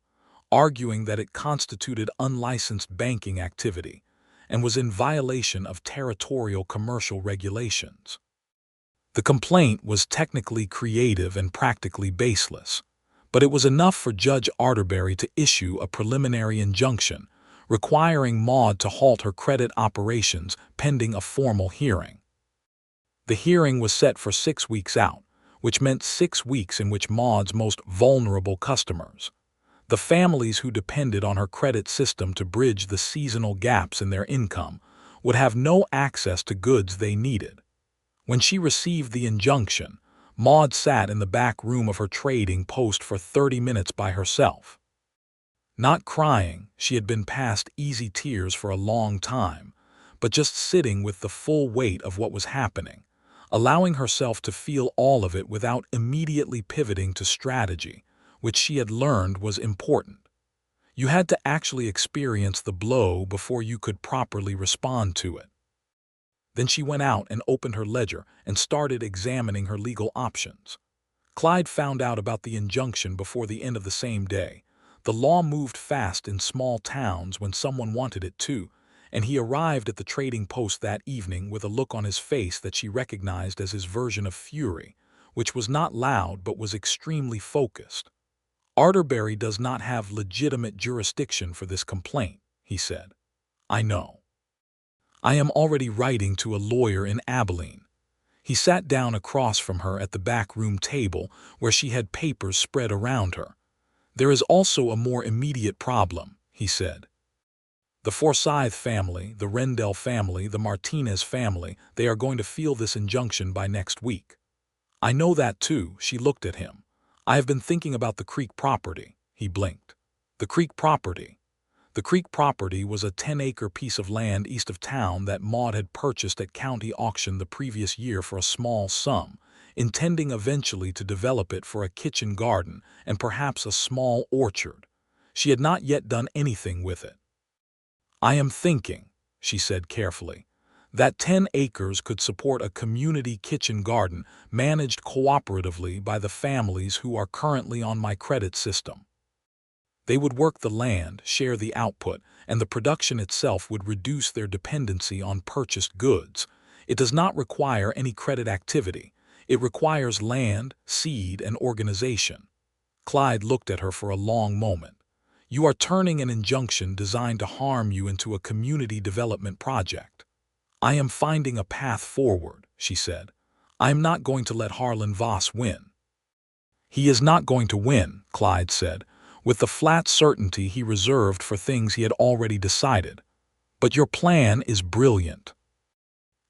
arguing that it constituted unlicensed banking activity and was in violation of territorial commercial regulations. The complaint was technically creative and practically baseless, but it was enough for Judge Arterbury to issue a preliminary injunction requiring Maude to halt her credit operations pending a formal hearing. The hearing was set for 6 weeks out, which meant 6 weeks in which Maude's most vulnerable customers, the families who depended on her credit system to bridge the seasonal gaps in their income, would have no access to goods they needed. When she received the injunction, Maude sat in the back room of her trading post for 30 minutes by herself. Not crying, she had been past easy tears for a long time, but just sitting with the full weight of what was happening, allowing herself to feel all of it without immediately pivoting to strategy, which she had learned was important. You had to actually experience the blow before you could properly respond to it. Then she went out and opened her ledger and started examining her legal options. Clyde found out about the injunction before the end of the same day. The law moved fast in small towns when someone wanted it to, and he arrived at the trading post that evening with a look on his face that she recognized as his version of fury, which was not loud but was extremely focused. Arterbury does not have legitimate jurisdiction for this complaint, he said. I know. I am already writing to a lawyer in Abilene. He sat down across from her at the back room table where she had papers spread around her. There is also a more immediate problem, he said. The Forsyth family, the Rendell family, the Martinez family, they are going to feel this injunction by next week. I know that too, she looked at him. I have been thinking about the Creek property, he blinked. The Creek property. The Creek property was a 10-acre piece of land east of town that Maude had purchased at county auction the previous year for a small sum, intending eventually to develop it for a kitchen garden and perhaps a small orchard. She had not yet done anything with it. I am thinking, she said carefully, that 10 acres could support a community kitchen garden managed cooperatively by the families who are currently on my credit system. They would work the land, share the output, and the production itself would reduce their dependency on purchased goods. It does not require any credit activity. It requires land, seed, and organization. Clyde looked at her for a long moment. You are turning an injunction designed to harm you into a community development project. I am finding a path forward, she said. I am not going to let Harlan Voss win. He is not going to win, Clyde said, with the flat certainty he reserved for things he had already decided. But your plan is brilliant.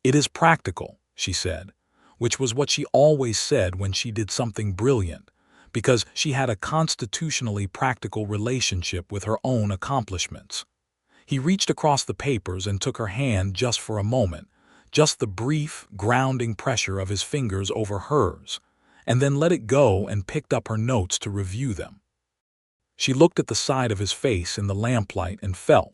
It is practical, she said, which was what she always said when she did something brilliant, because she had a constitutionally practical relationship with her own accomplishments. He reached across the papers and took her hand just for a moment, just the brief, grounding pressure of his fingers over hers, and then let it go and picked up her notes to review them. She looked at the side of his face in the lamplight and felt,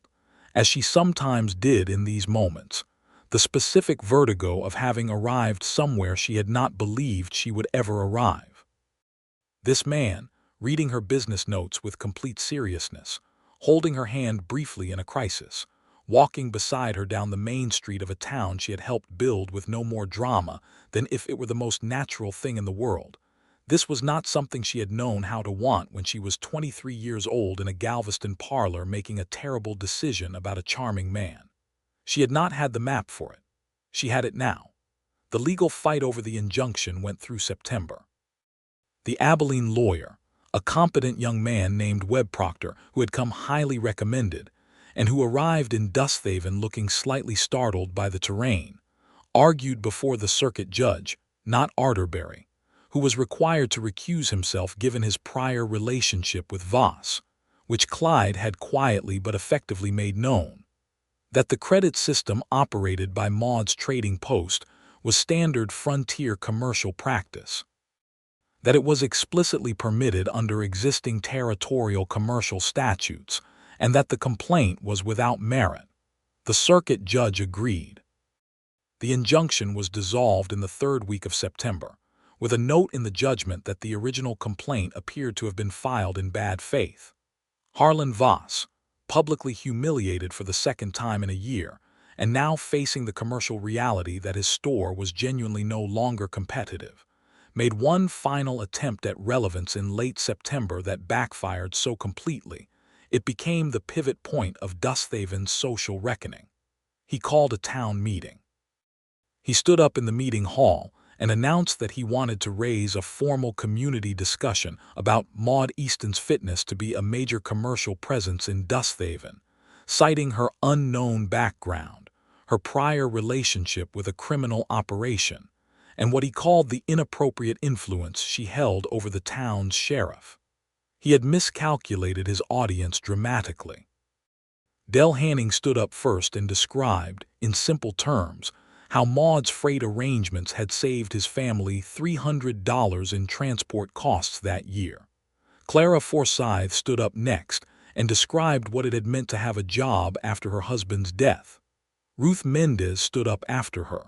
as she sometimes did in these moments, the specific vertigo of having arrived somewhere she had not believed she would ever arrive. This man, reading her business notes with complete seriousness, holding her hand briefly in a crisis, walking beside her down the main street of a town she had helped build with no more drama than if it were the most natural thing in the world. This was not something she had known how to want when she was 23 years old in a Galveston parlor making a terrible decision about a charming man. She had not had the map for it. She had it now. The legal fight over the injunction went through September. The Abilene lawyer, a competent young man named Webb Proctor who had come highly recommended, and who arrived in Dusthaven looking slightly startled by the terrain, argued before the circuit judge, not Arterbury, who was required to recuse himself given his prior relationship with Voss, which Clyde had quietly but effectively made known, that the credit system operated by Maude's trading post was standard frontier commercial practice, that it was explicitly permitted under existing territorial commercial statutes, and that the complaint was without merit. The circuit judge agreed. The injunction was dissolved in the third week of September, with a note in the judgment that the original complaint appeared to have been filed in bad faith. Harlan Voss, publicly humiliated for the second time in a year, and now facing the commercial reality that his store was genuinely no longer competitive, made one final attempt at relevance in late September that backfired so completely it became the pivot point of Dusthaven's social reckoning. He called a town meeting. He stood up in the meeting hall and announced that he wanted to raise a formal community discussion about Maude Easton's fitness to be a major commercial presence in Dusthaven, citing her unknown background, her prior relationship with a criminal operation, and what he called the inappropriate influence she held over the town's sheriff. He had miscalculated his audience dramatically. Del Hanning stood up first and described, in simple terms, how Maude's freight arrangements had saved his family $300 in transport costs that year. Clara Forsyth stood up next and described what it had meant to have a job after her husband's death. Ruth Mendez stood up after her.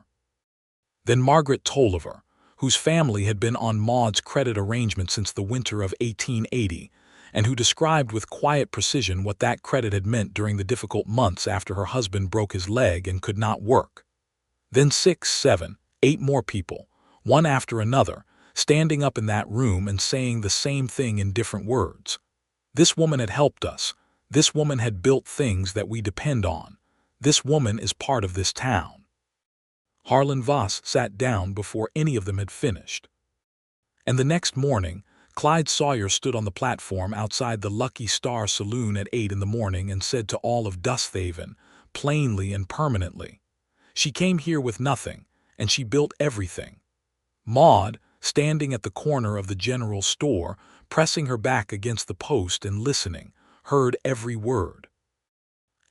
Then Margaret Tolliver, whose family had been on Maude's credit arrangement since the winter of 1880, and who described with quiet precision what that credit had meant during the difficult months after her husband broke his leg and could not work. Then 6, 7, 8 more people, one after another, standing up in that room and saying the same thing in different words. This woman had helped us. This woman had built things that we depend on. This woman is part of this town. Harlan Voss sat down before any of them had finished. And the next morning, Clyde Sawyer stood on the platform outside the Lucky Star Saloon at 8 in the morning and said to all of Dusthaven, plainly and permanently, "She came here with nothing, and she built everything." Maude, standing at the corner of the general store, pressing her back against the post and listening, heard every word.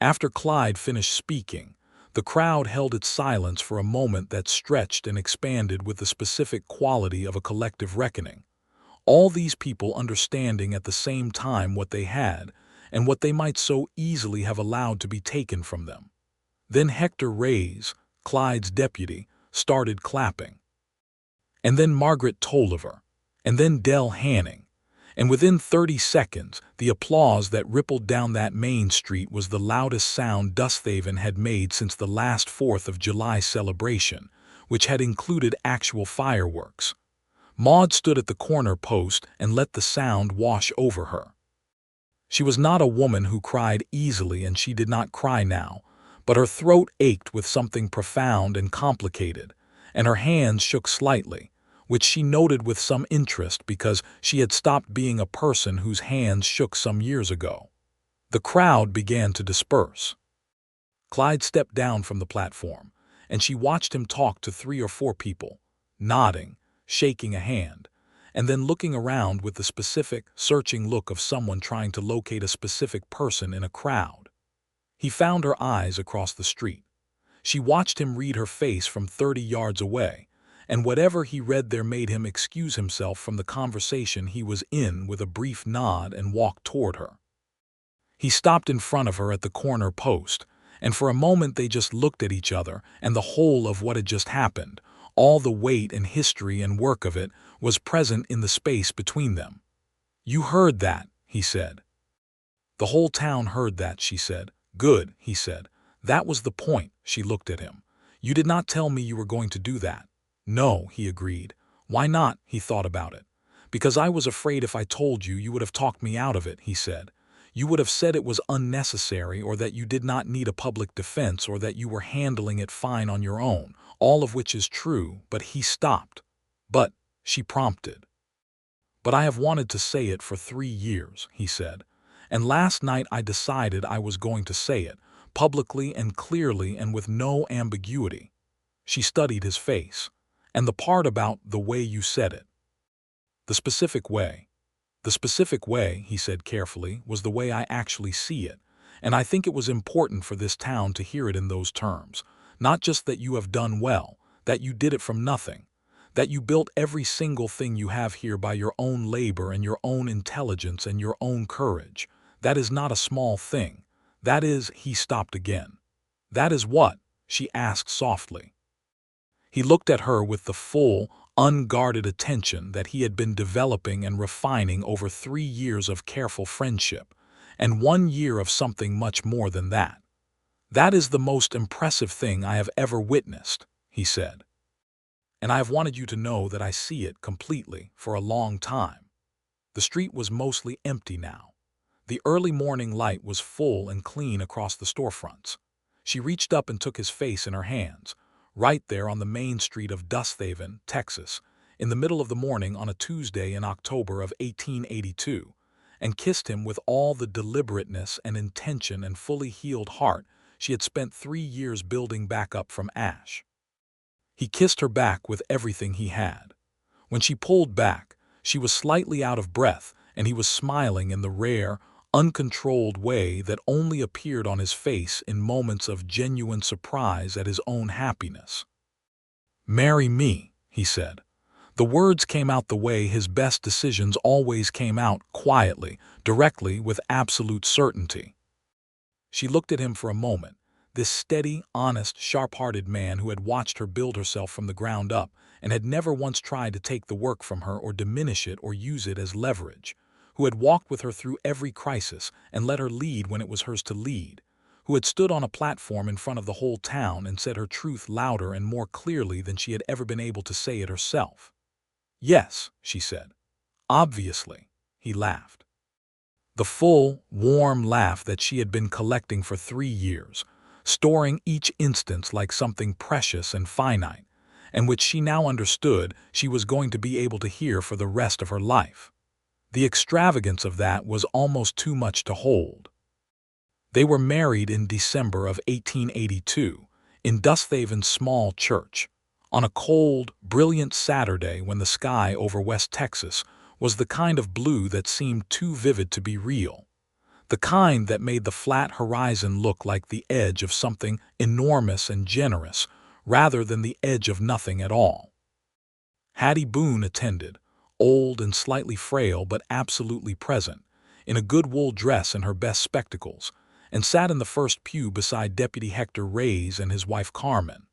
After Clyde finished speaking, the crowd held its silence for a moment that stretched and expanded with the specific quality of a collective reckoning. All these people understanding at the same time what they had and what they might so easily have allowed to be taken from them. Then Hector Reyes, Clyde's deputy, started clapping. And then Margaret Tolliver, and then Del Hanning, and within 30 seconds the applause that rippled down that main street was the loudest sound Dusthaven had made since the last 4th of July celebration, which had included actual fireworks. Maude stood at the corner post and let the sound wash over her. She was not a woman who cried easily, and she did not cry now, but her throat ached with something profound and complicated, and her hands shook slightly, which she noted with some interest because she had stopped being a person whose hands shook some years ago. The crowd began to disperse. Clyde stepped down from the platform, and she watched him talk to 3 or 4 people, nodding, shaking a hand, and then looking around with the specific, searching look of someone trying to locate a specific person in a crowd. He found her eyes across the street. She watched him read her face from 30 yards away, and whatever he read there made him excuse himself from the conversation he was in with a brief nod and walk toward her. He stopped in front of her at the corner post, and for a moment they just looked at each other, and the whole of what had just happened, all the weight and history and work of it, was present in the space between them. "You heard that," he said. "The whole town heard that," she said. "Good," he said. "That was the point." She looked at him. "You did not tell me you were going to do that." "No," he agreed. "Why not?" He thought about it. "Because I was afraid if I told you, you would have talked me out of it," he said. "You would have said it was unnecessary, or that you did not need a public defense, or that you were handling it fine on your own, all of which is true." But he stopped. "But," she prompted. "But I have wanted to say it for 3 years," he said. "And last night I decided I was going to say it, publicly and clearly and with no ambiguity." She studied his face. "And the part about the way you said it." "The specific way." "The specific way," he said carefully, "was the way I actually see it, and I think it was important for this town to hear it in those terms. Not just that you have done well, that you did it from nothing, that you built every single thing you have here by your own labor and your own intelligence and your own courage. That is not a small thing. That is—" He stopped again. "That is what?" she asked softly. He looked at her with the full, unguarded attention that he had been developing and refining over 3 years of careful friendship, and 1 year of something much more than that. "That is the most impressive thing I have ever witnessed," he said. "And I have wanted you to know that I see it completely for a long time." The street was mostly empty now. The early morning light was full and clean across the storefronts. She reached up and took his face in her hands, right there on the main street of Dusthaven, Texas, in the middle of the morning on a Tuesday in October of 1882, and kissed him with all the deliberateness and intention and fully healed heart she had spent 3 years building back up from ash. He kissed her back with everything he had. When she pulled back, she was slightly out of breath, and he was smiling in the rare, uncontrolled way that only appeared on his face in moments of genuine surprise at his own happiness. "Marry me," he said. The words came out the way his best decisions always came out, quietly, directly, with absolute certainty. She looked at him for a moment, this steady, honest, sharp-hearted man who had watched her build herself from the ground up and had never once tried to take the work from her or diminish it or use it as leverage, who had walked with her through every crisis and let her lead when it was hers to lead, who had stood on a platform in front of the whole town and said her truth louder and more clearly than she had ever been able to say it herself. "Yes," she said. "Obviously," he laughed. The full, warm laugh that she had been collecting for 3 years, storing each instance like something precious and finite, and which she now understood she was going to be able to hear for the rest of her life. The extravagance of that was almost too much to hold. They were married in December of 1882, in Dusthaven's small church, on a cold, brilliant Saturday when the sky over West Texas was the kind of blue that seemed too vivid to be real, the kind that made the flat horizon look like the edge of something enormous and generous rather than the edge of nothing at all. Hattie Boone attended, old and slightly frail but absolutely present, in a good wool dress and her best spectacles, and sat in the first pew beside Deputy Hector Reyes and his wife Carmen.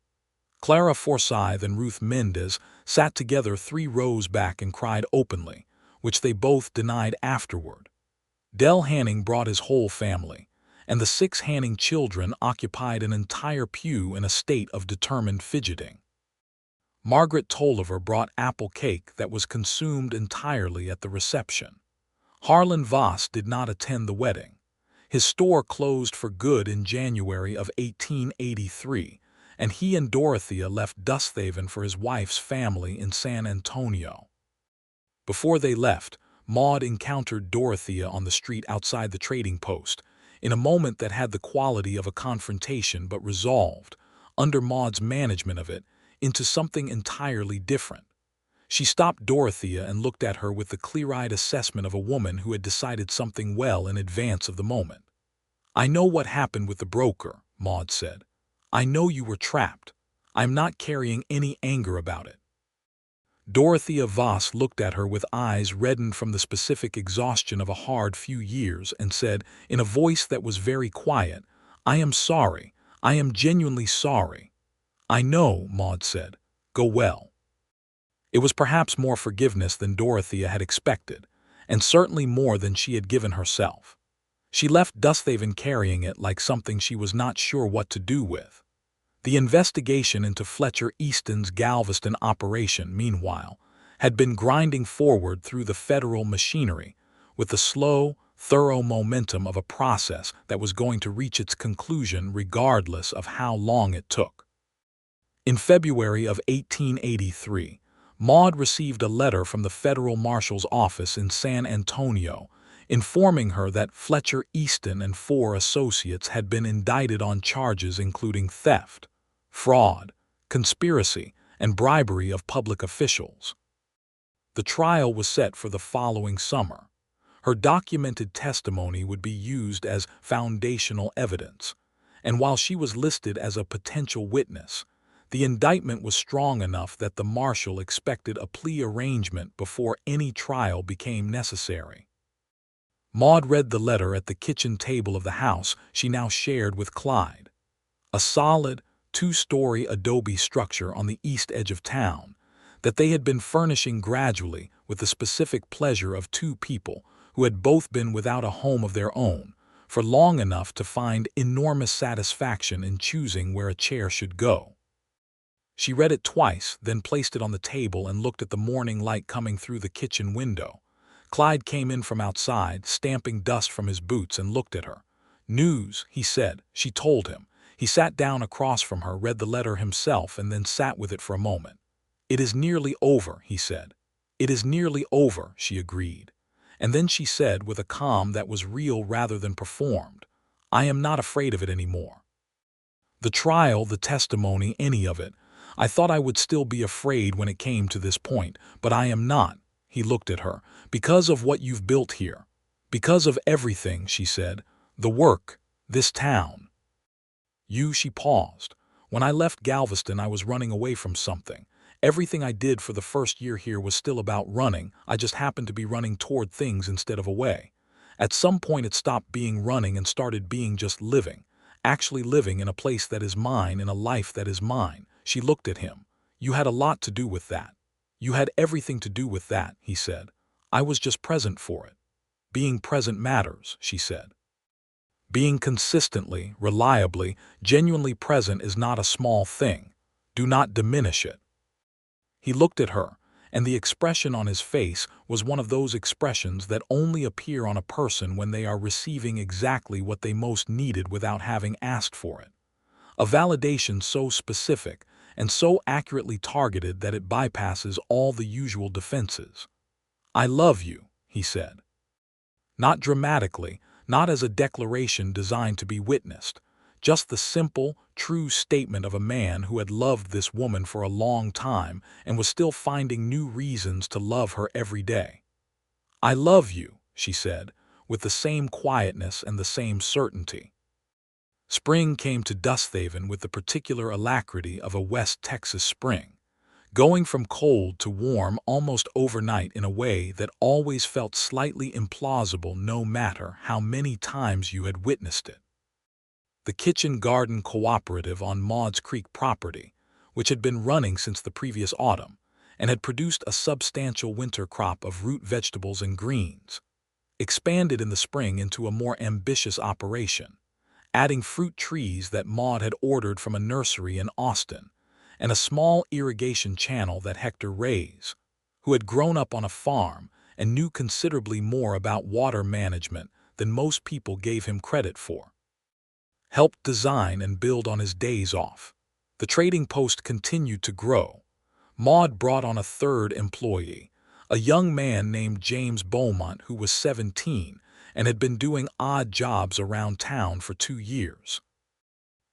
Clara Forsythe and Ruth Mendez sat together 3 rows back and cried openly, which they both denied afterward. Del Hanning brought his whole family, and the 6 Hanning children occupied an entire pew in a state of determined fidgeting. Margaret Tolliver brought apple cake that was consumed entirely at the reception. Harlan Voss did not attend the wedding. His store closed for good in January of 1883, and he and Dorothea left Dusthaven for his wife's family in San Antonio. Before they left, Maude encountered Dorothea on the street outside the trading post, in a moment that had the quality of a confrontation but resolved, under Maude's management of it, into something entirely different. She stopped Dorothea and looked at her with the clear-eyed assessment of a woman who had decided something well in advance of the moment. "I know what happened with the broker," Maude said. "I know you were trapped. I'm not carrying any anger about it. Dorothea Voss looked at her with eyes reddened from the specific exhaustion of a hard few years and said, in a voice that was very quiet, "I am sorry. I am genuinely sorry." "I know," Maude said. "Go well." It was perhaps more forgiveness than Dorothea had expected, and certainly more than she had given herself. She left Dusthaven carrying it like something she was not sure what to do with. The investigation into Fletcher Easton's Galveston operation, meanwhile, had been grinding forward through the federal machinery with the slow, thorough momentum of a process that was going to reach its conclusion regardless of how long it took. In February of 1883, Maude received a letter from the federal marshal's office in San Antonio informing her that Fletcher Easton and 4 associates had been indicted on charges including theft, fraud, conspiracy, and bribery of public officials. The trial was set for the following summer. Her documented testimony would be used as foundational evidence, and while she was listed as a potential witness, the indictment was strong enough that the marshal expected a plea arrangement before any trial became necessary. Maude read the letter at the kitchen table of the house she now shared with Clyde. A solid, 2-story adobe structure on the east edge of town that they had been furnishing gradually with the specific pleasure of 2 people who had both been without a home of their own for long enough to find enormous satisfaction in choosing where a chair should go. She read it twice, then placed it on the table and looked at the morning light coming through the kitchen window. Clyde came in from outside, stamping dust from his boots, and looked at her. "News," he said. She told him. He sat down across from her, read the letter himself, and then sat with it for a moment. "It is nearly over," he said. "It is nearly over," she agreed. And then she said with a calm that was real rather than performed, "I am not afraid of it anymore. The trial, the testimony, any of it. I thought I would still be afraid when it came to this point, but I am not." He looked at her. "Because of what you've built here. Because of everything," she said. "The work, this town." She paused. "When I left Galveston, I was running away from something. Everything I did for the first year here was still about running. I just happened to be running toward things instead of away. At some point it stopped being running and started being just living. Actually living in a place that is mine, in a life that is mine." She looked at him. "You had a lot to do with that." "You had everything to do with that," he said. "I was just present for it." "Being present matters," she said. "Being consistently, reliably, genuinely present is not a small thing. Do not diminish it." He looked at her, and the expression on his face was one of those expressions that only appear on a person when they are receiving exactly what they most needed without having asked for it. A validation so specific and so accurately targeted that it bypasses all the usual defenses. "I love you," he said. Not dramatically, not as a declaration designed to be witnessed, just the simple, true statement of a man who had loved this woman for a long time and was still finding new reasons to love her every day. "I love you," she said, with the same quietness and the same certainty. Spring came to Dusthaven with the particular alacrity of a West Texas spring, going from cold to warm almost overnight in a way that always felt slightly implausible no matter how many times you had witnessed it. The Kitchen Garden Cooperative on Maude's Creek property, which had been running since the previous autumn and had produced a substantial winter crop of root vegetables and greens, expanded in the spring into a more ambitious operation, adding fruit trees that Maude had ordered from a nursery in Austin, and a small irrigation channel that Hector Reyes, who had grown up on a farm and knew considerably more about water management than most people gave him credit for, helped design and build on his days off. The trading post continued to grow. Maude brought on a 3rd employee, a young man named James Beaumont who was 17 and had been doing odd jobs around town for 2 years.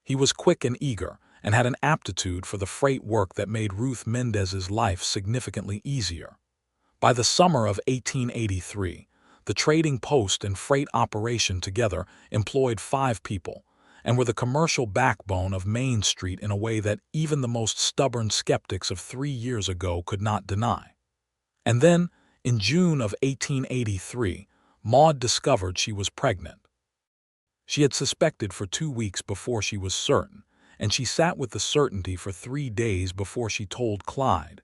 He was quick and eager and had an aptitude for the freight work that made Ruth Mendez's life significantly easier. By the summer of 1883, the trading post and freight operation together employed 5 people, and were the commercial backbone of Main Street in a way that even the most stubborn skeptics of 3 years ago could not deny. And then, in June of 1883, Maude discovered she was pregnant. She had suspected for 2 weeks before she was certain, and she sat with the certainty for 3 days before she told Clyde,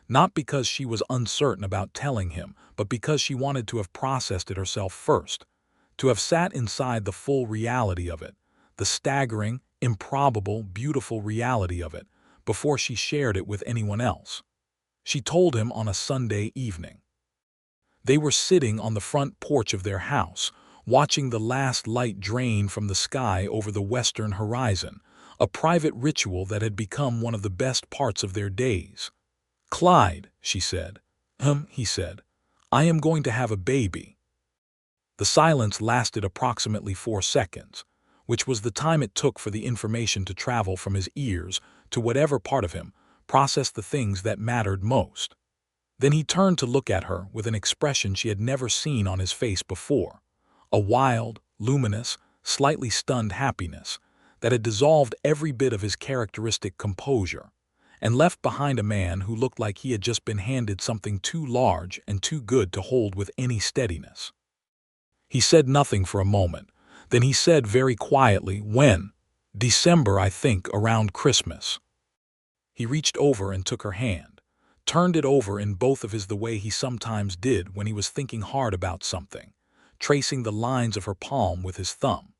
not because she was uncertain about telling him, but because she wanted to have processed it herself first, to have sat inside the full reality of it, the staggering, improbable, beautiful reality of it, before she shared it with anyone else. She told him on a Sunday evening. They were sitting on the front porch of their house, watching the last light drain from the sky over the western horizon, a private ritual that had become one of the best parts of their days. "Clyde," she said. He said. "I am going to have a baby." The silence lasted approximately 4 seconds, which was the time it took for the information to travel from his ears to whatever part of him processed the things that mattered most. Then he turned to look at her with an expression she had never seen on his face before, a wild, luminous, slightly stunned happiness that had dissolved every bit of his characteristic composure and left behind a man who looked like he had just been handed something too large and too good to hold with any steadiness. He said nothing for a moment. Then he said very quietly, "When? December, I think, around Christmas." He reached over and took her hand, turned it over in both of his the way he sometimes did when he was thinking hard about something, tracing the lines of her palm with his thumb.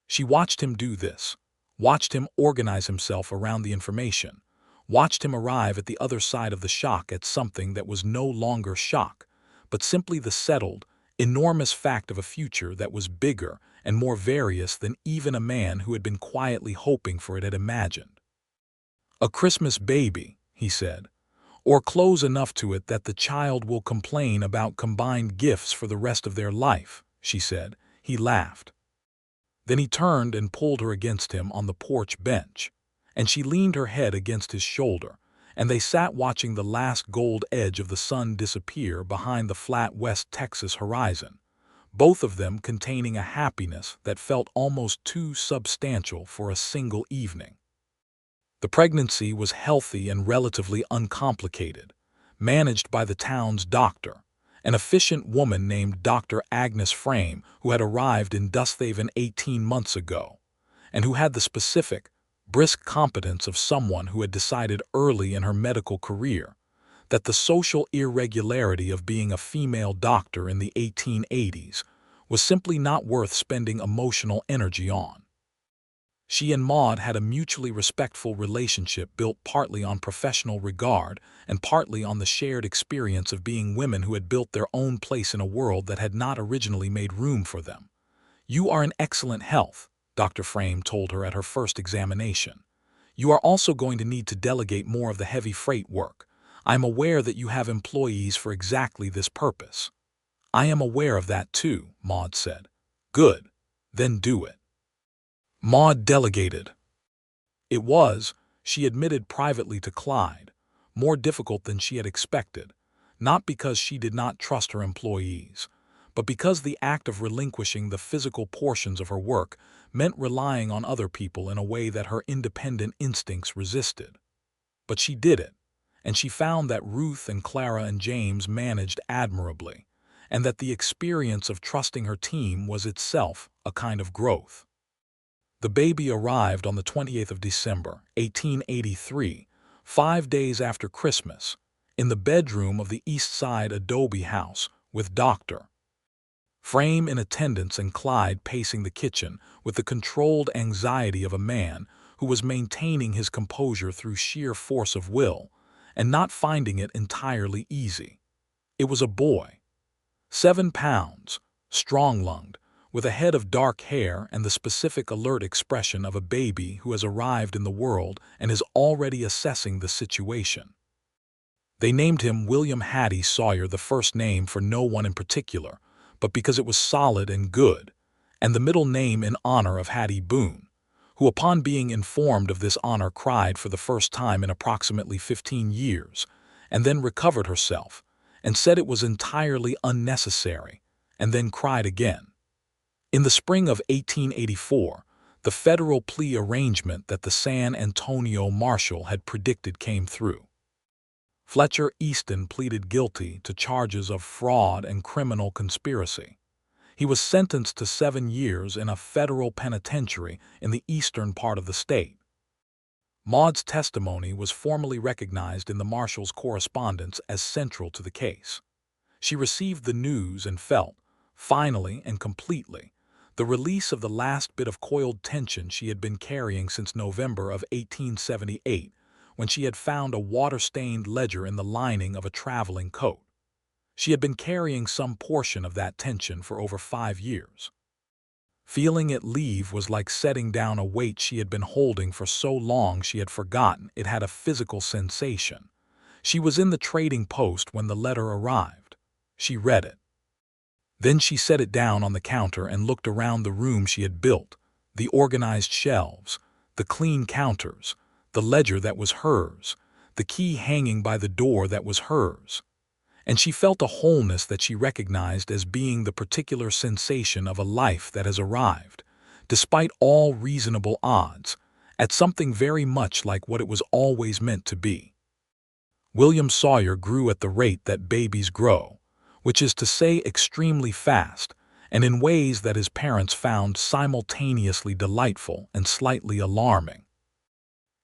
She watched him do this, watched him organize himself around the information, watched him arrive at the other side of the shock at something that was no longer shock, but simply the settled, enormous fact of a future that was bigger and more various than even a man who had been quietly hoping for it had imagined. "A Christmas baby," he said, "or close enough to it that the child will complain about combined gifts for the rest of their life," she said. He laughed. Then he turned and pulled her against him on the porch bench, and she leaned her head against his shoulder, and they sat watching the last gold edge of the sun disappear behind the flat West Texas horizon, both of them containing a happiness that felt almost too substantial for a single evening. The pregnancy was healthy and relatively uncomplicated, managed by the town's doctor, an efficient woman named Dr. Agnes Frame, who had arrived in Dusthaven 18 months ago, and who had the specific, brisk competence of someone who had decided early in her medical career that the social irregularity of being a female doctor in the 1880s was simply not worth spending emotional energy on. She and Maude had a mutually respectful relationship built partly on professional regard and partly on the shared experience of being women who had built their own place in a world that had not originally made room for them. "You are in excellent health," Dr. Frame told her at her first examination. "You are also going to need to delegate more of the heavy freight work. I am aware that you have employees for exactly this purpose." "I am aware of that too," Maude said. "Good. Then do it." Maude delegated. It was, she admitted privately to Clyde, more difficult than she had expected, not because she did not trust her employees, but because the act of relinquishing the physical portions of her work meant relying on other people in a way that her independent instincts resisted. But she did it, and she found that Ruth and Clara and James managed admirably, and that the experience of trusting her team was itself a kind of growth. The baby arrived on the 28th of December, 1883, 5 days after Christmas, in the bedroom of the East Side adobe house with Dr. Frame in attendance and Clyde pacing the kitchen with the controlled anxiety of a man who was maintaining his composure through sheer force of will and not finding it entirely easy. It was a boy, 7 pounds, strong-lunged, with a head of dark hair and the specific alert expression of a baby who has arrived in the world and is already assessing the situation. They named him William Hattie Sawyer, the first name for no one in particular, but because it was solid and good, and the middle name in honor of Hattie Boone, who upon being informed of this honor cried for the first time in approximately 15 years, and then recovered herself, and said it was entirely unnecessary, and then cried again. In the spring of 1884, The federal plea arrangement that the San Antonio marshal had predicted came through. Fletcher Easton pleaded guilty to charges of fraud and criminal conspiracy. He was sentenced to 7 years in a federal penitentiary in the eastern part of the state. Maude's testimony was formally recognized in the marshal's correspondence as central to the case. She received the news and felt, finally and completely, the release of the last bit of coiled tension she had been carrying since November of 1878, when she had found a water-stained ledger in the lining of a traveling coat. She had been carrying some portion of that tension for over 5 years. Feeling it leave was like setting down a weight she had been holding for so long she had forgotten it had a physical sensation. She was in the trading post when the letter arrived. She read it. Then she set it down on the counter and looked around the room she had built, the organized shelves, the clean counters, the ledger that was hers, the key hanging by the door that was hers. And she felt a wholeness that she recognized as being the particular sensation of a life that has arrived, despite all reasonable odds, at something very much like what it was always meant to be. William Sawyer grew at the rate that babies grow, which is to say extremely fast, and in ways that his parents found simultaneously delightful and slightly alarming.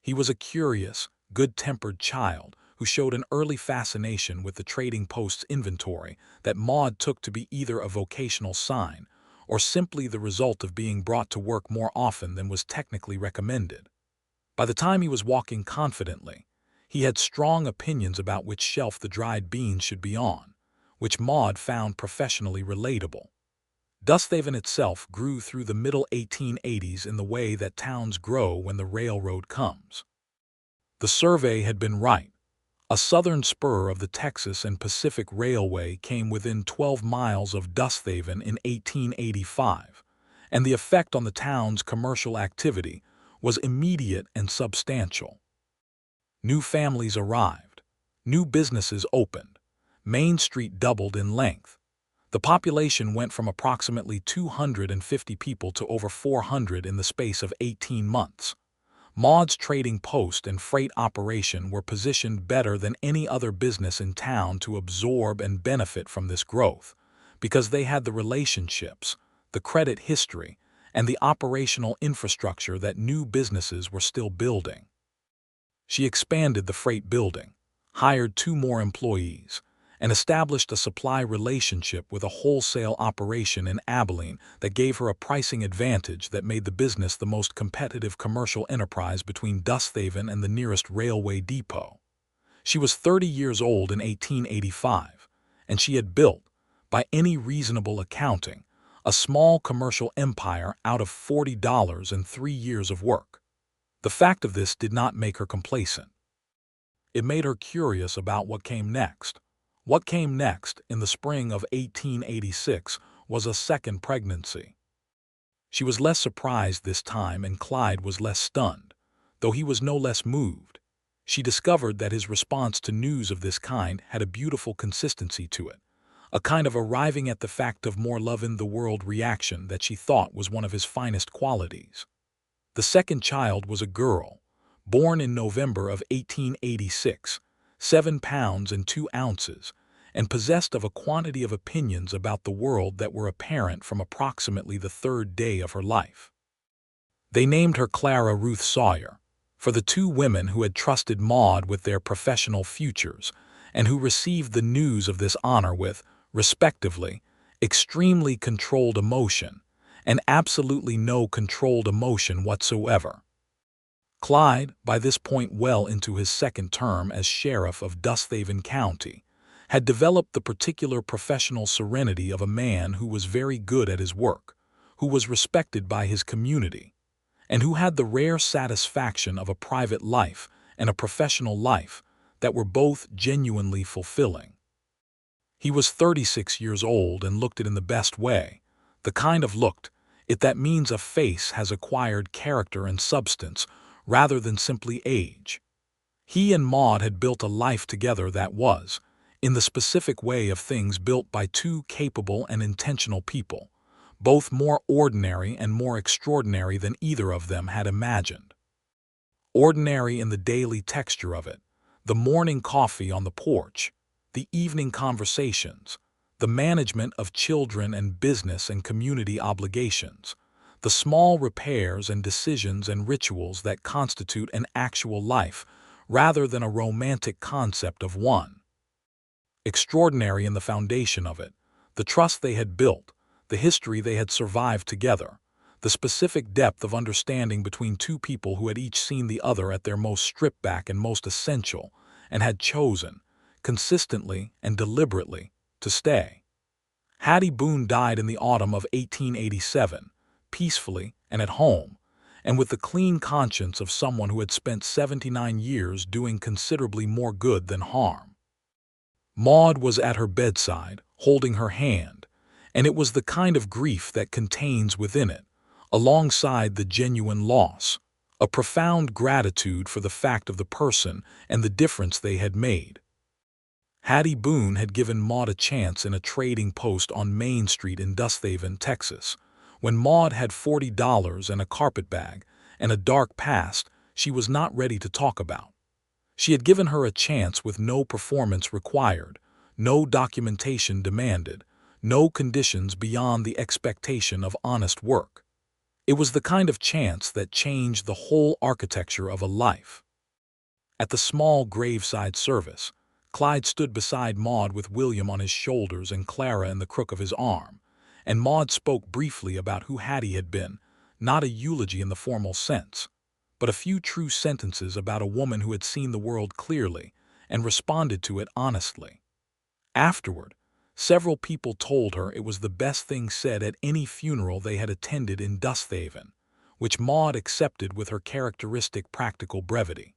He was a curious, good-tempered child who showed an early fascination with the trading post's inventory that Maude took to be either a vocational sign or simply the result of being brought to work more often than was technically recommended. By the time he was walking confidently, he had strong opinions about which shelf the dried beans should be on, which Maude found professionally relatable. Dusthaven itself grew through the middle 1880s in the way that towns grow when the railroad comes. The survey had been right. A southern spur of the Texas and Pacific Railway came within 12 miles of Dusthaven in 1885, and the effect on the town's commercial activity was immediate and substantial. New families arrived. New businesses opened. Main Street doubled in length. The population went from approximately 250 people to over 400 in the space of 18 months. Maude's trading post and freight operation were positioned better than any other business in town to absorb and benefit from this growth, because they had the relationships, the credit history, and the operational infrastructure that new businesses were still building. She expanded the freight building, hired 2 more employees, and established a supply relationship with a wholesale operation in Abilene that gave her a pricing advantage that made the business the most competitive commercial enterprise between Dusthaven and the nearest railway depot. She was 30 years old in 1885, and she had built, by any reasonable accounting, a small commercial empire out of $40 and 3 years of work. The fact of this did not make her complacent. It made her curious about what came next. What came next, in the spring of 1886, was a second pregnancy. She was less surprised this time, and Clyde was less stunned, though he was no less moved. She discovered that his response to news of this kind had a beautiful consistency to it, a kind of arriving at the fact of more love in the world reaction that she thought was one of his finest qualities. The second child was a girl, born in November of 1886, 7 pounds and 2 ounces, and possessed of a quantity of opinions about the world that were apparent from approximately the 3rd day of her life. They named her Clara Ruth Sawyer, for the 2 women who had trusted Maude with their professional futures, and who received the news of this honor with, respectively, extremely controlled emotion, and absolutely no controlled emotion whatsoever. Clyde, by this point well into his 2nd term as sheriff of Dusthaven County, had developed the particular professional serenity of a man who was very good at his work, who was respected by his community, and who had the rare satisfaction of a private life and a professional life that were both genuinely fulfilling. He was 36 years old and looked it in the best way, the kind of looked it that means a face has acquired character and substance rather than simply age. He and Maude had built a life together that was, in the specific way of things built by 2 capable and intentional people, both more ordinary and more extraordinary than either of them had imagined. Ordinary in the daily texture of it, the morning coffee on the porch, the evening conversations, the management of children and business and community obligations, the small repairs and decisions and rituals that constitute an actual life rather than a romantic concept of one. Extraordinary in the foundation of it, the trust they had built, the history they had survived together, the specific depth of understanding between two people who had each seen the other at their most stripped back and most essential, and had chosen, consistently and deliberately, to stay. Hattie Boone died in the autumn of 1887, peacefully and at home, and with the clean conscience of someone who had spent 79 years doing considerably more good than harm. Maude was at her bedside, holding her hand, and it was the kind of grief that contains within it, alongside the genuine loss, a profound gratitude for the fact of the person and the difference they had made. Hattie Boone had given Maude a chance in a trading post on Main Street in Dusthaven, Texas. When Maude had $40 and a carpetbag and a dark past she was not ready to talk about. She had given her a chance with no performance required, no documentation demanded, no conditions beyond the expectation of honest work. It was the kind of chance that changed the whole architecture of a life. At the small graveside service, Clyde stood beside Maude with William on his shoulders and Clara in the crook of his arm, and Maude spoke briefly about who Hattie had been, not a eulogy in the formal sense, but a few true sentences about a woman who had seen the world clearly and responded to it honestly. Afterward, several people told her it was the best thing said at any funeral they had attended in Dusthaven, which Maude accepted with her characteristic practical brevity.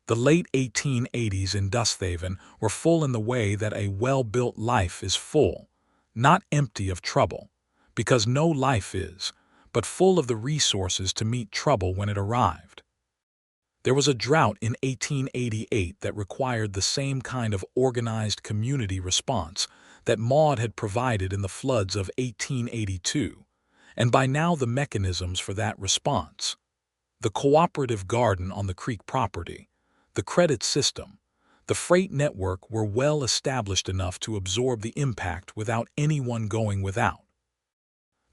The late 1880s in Dusthaven were full in the way that a well-built life is full, not empty of trouble, because no life is, but full of the resources to meet trouble when it arrived. There was a drought in 1888 that required the same kind of organized community response that Maude had provided in the floods of 1882, and by now the mechanisms for that response, the cooperative garden on the creek property, the credit system, the freight network were well established enough to absorb the impact without anyone going without.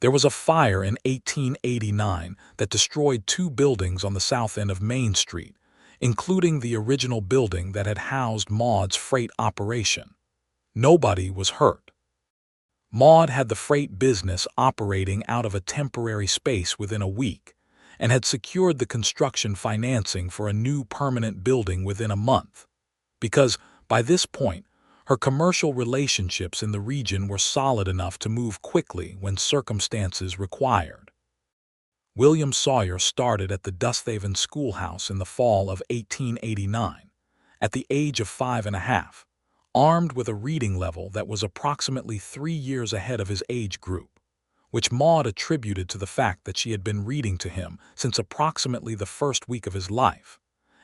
There was a fire in 1889 that destroyed 2 buildings on the south end of Main Street, including the original building that had housed Maude's freight operation. Nobody was hurt. Maude had the freight business operating out of a temporary space within a week, and had secured the construction financing for a new permanent building within a month, because, by this point, her commercial relationships in the region were solid enough to move quickly when circumstances required. William Sawyer started at the Dusthaven schoolhouse in the fall of 1889, at the age of 5½, armed with a reading level that was approximately 3 years ahead of his age group, which Maude attributed to the fact that she had been reading to him since approximately the first week of his life,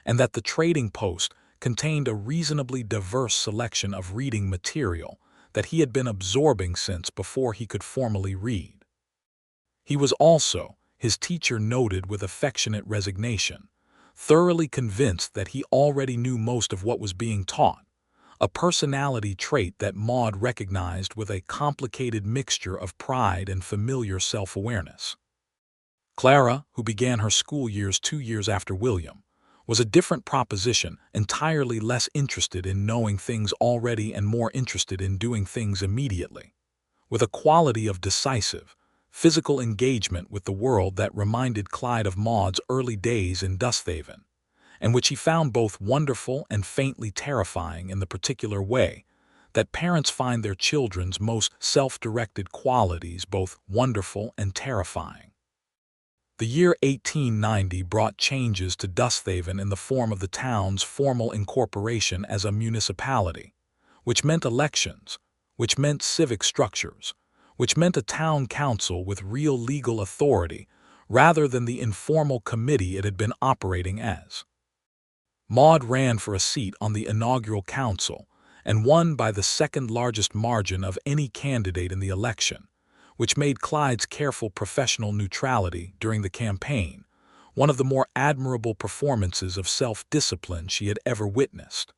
and that the trading post contained a reasonably diverse selection of reading material that he had been absorbing since before he could formally read. He was also, his teacher noted with affectionate resignation, thoroughly convinced that he already knew most of what was being taught, a personality trait that Maude recognized with a complicated mixture of pride and familiar self-awareness. Clara, who began her school years 2 years after William, was a different proposition, entirely less interested in knowing things already and more interested in doing things immediately, with a quality of decisive, physical engagement with the world that reminded Clyde of Maude's early days in Dusthaven, and which he found both wonderful and faintly terrifying in the particular way that parents find their children's most self-directed qualities both wonderful and terrifying. The year 1890 brought changes to Dusthaven in the form of the town's formal incorporation as a municipality, which meant elections, which meant civic structures, which meant a town council with real legal authority rather than the informal committee it had been operating as. Maude ran for a seat on the inaugural council and won by the second largest margin of any candidate in the election, which made Clyde's careful professional neutrality during the campaign one of the more admirable performances of self-discipline she had ever witnessed.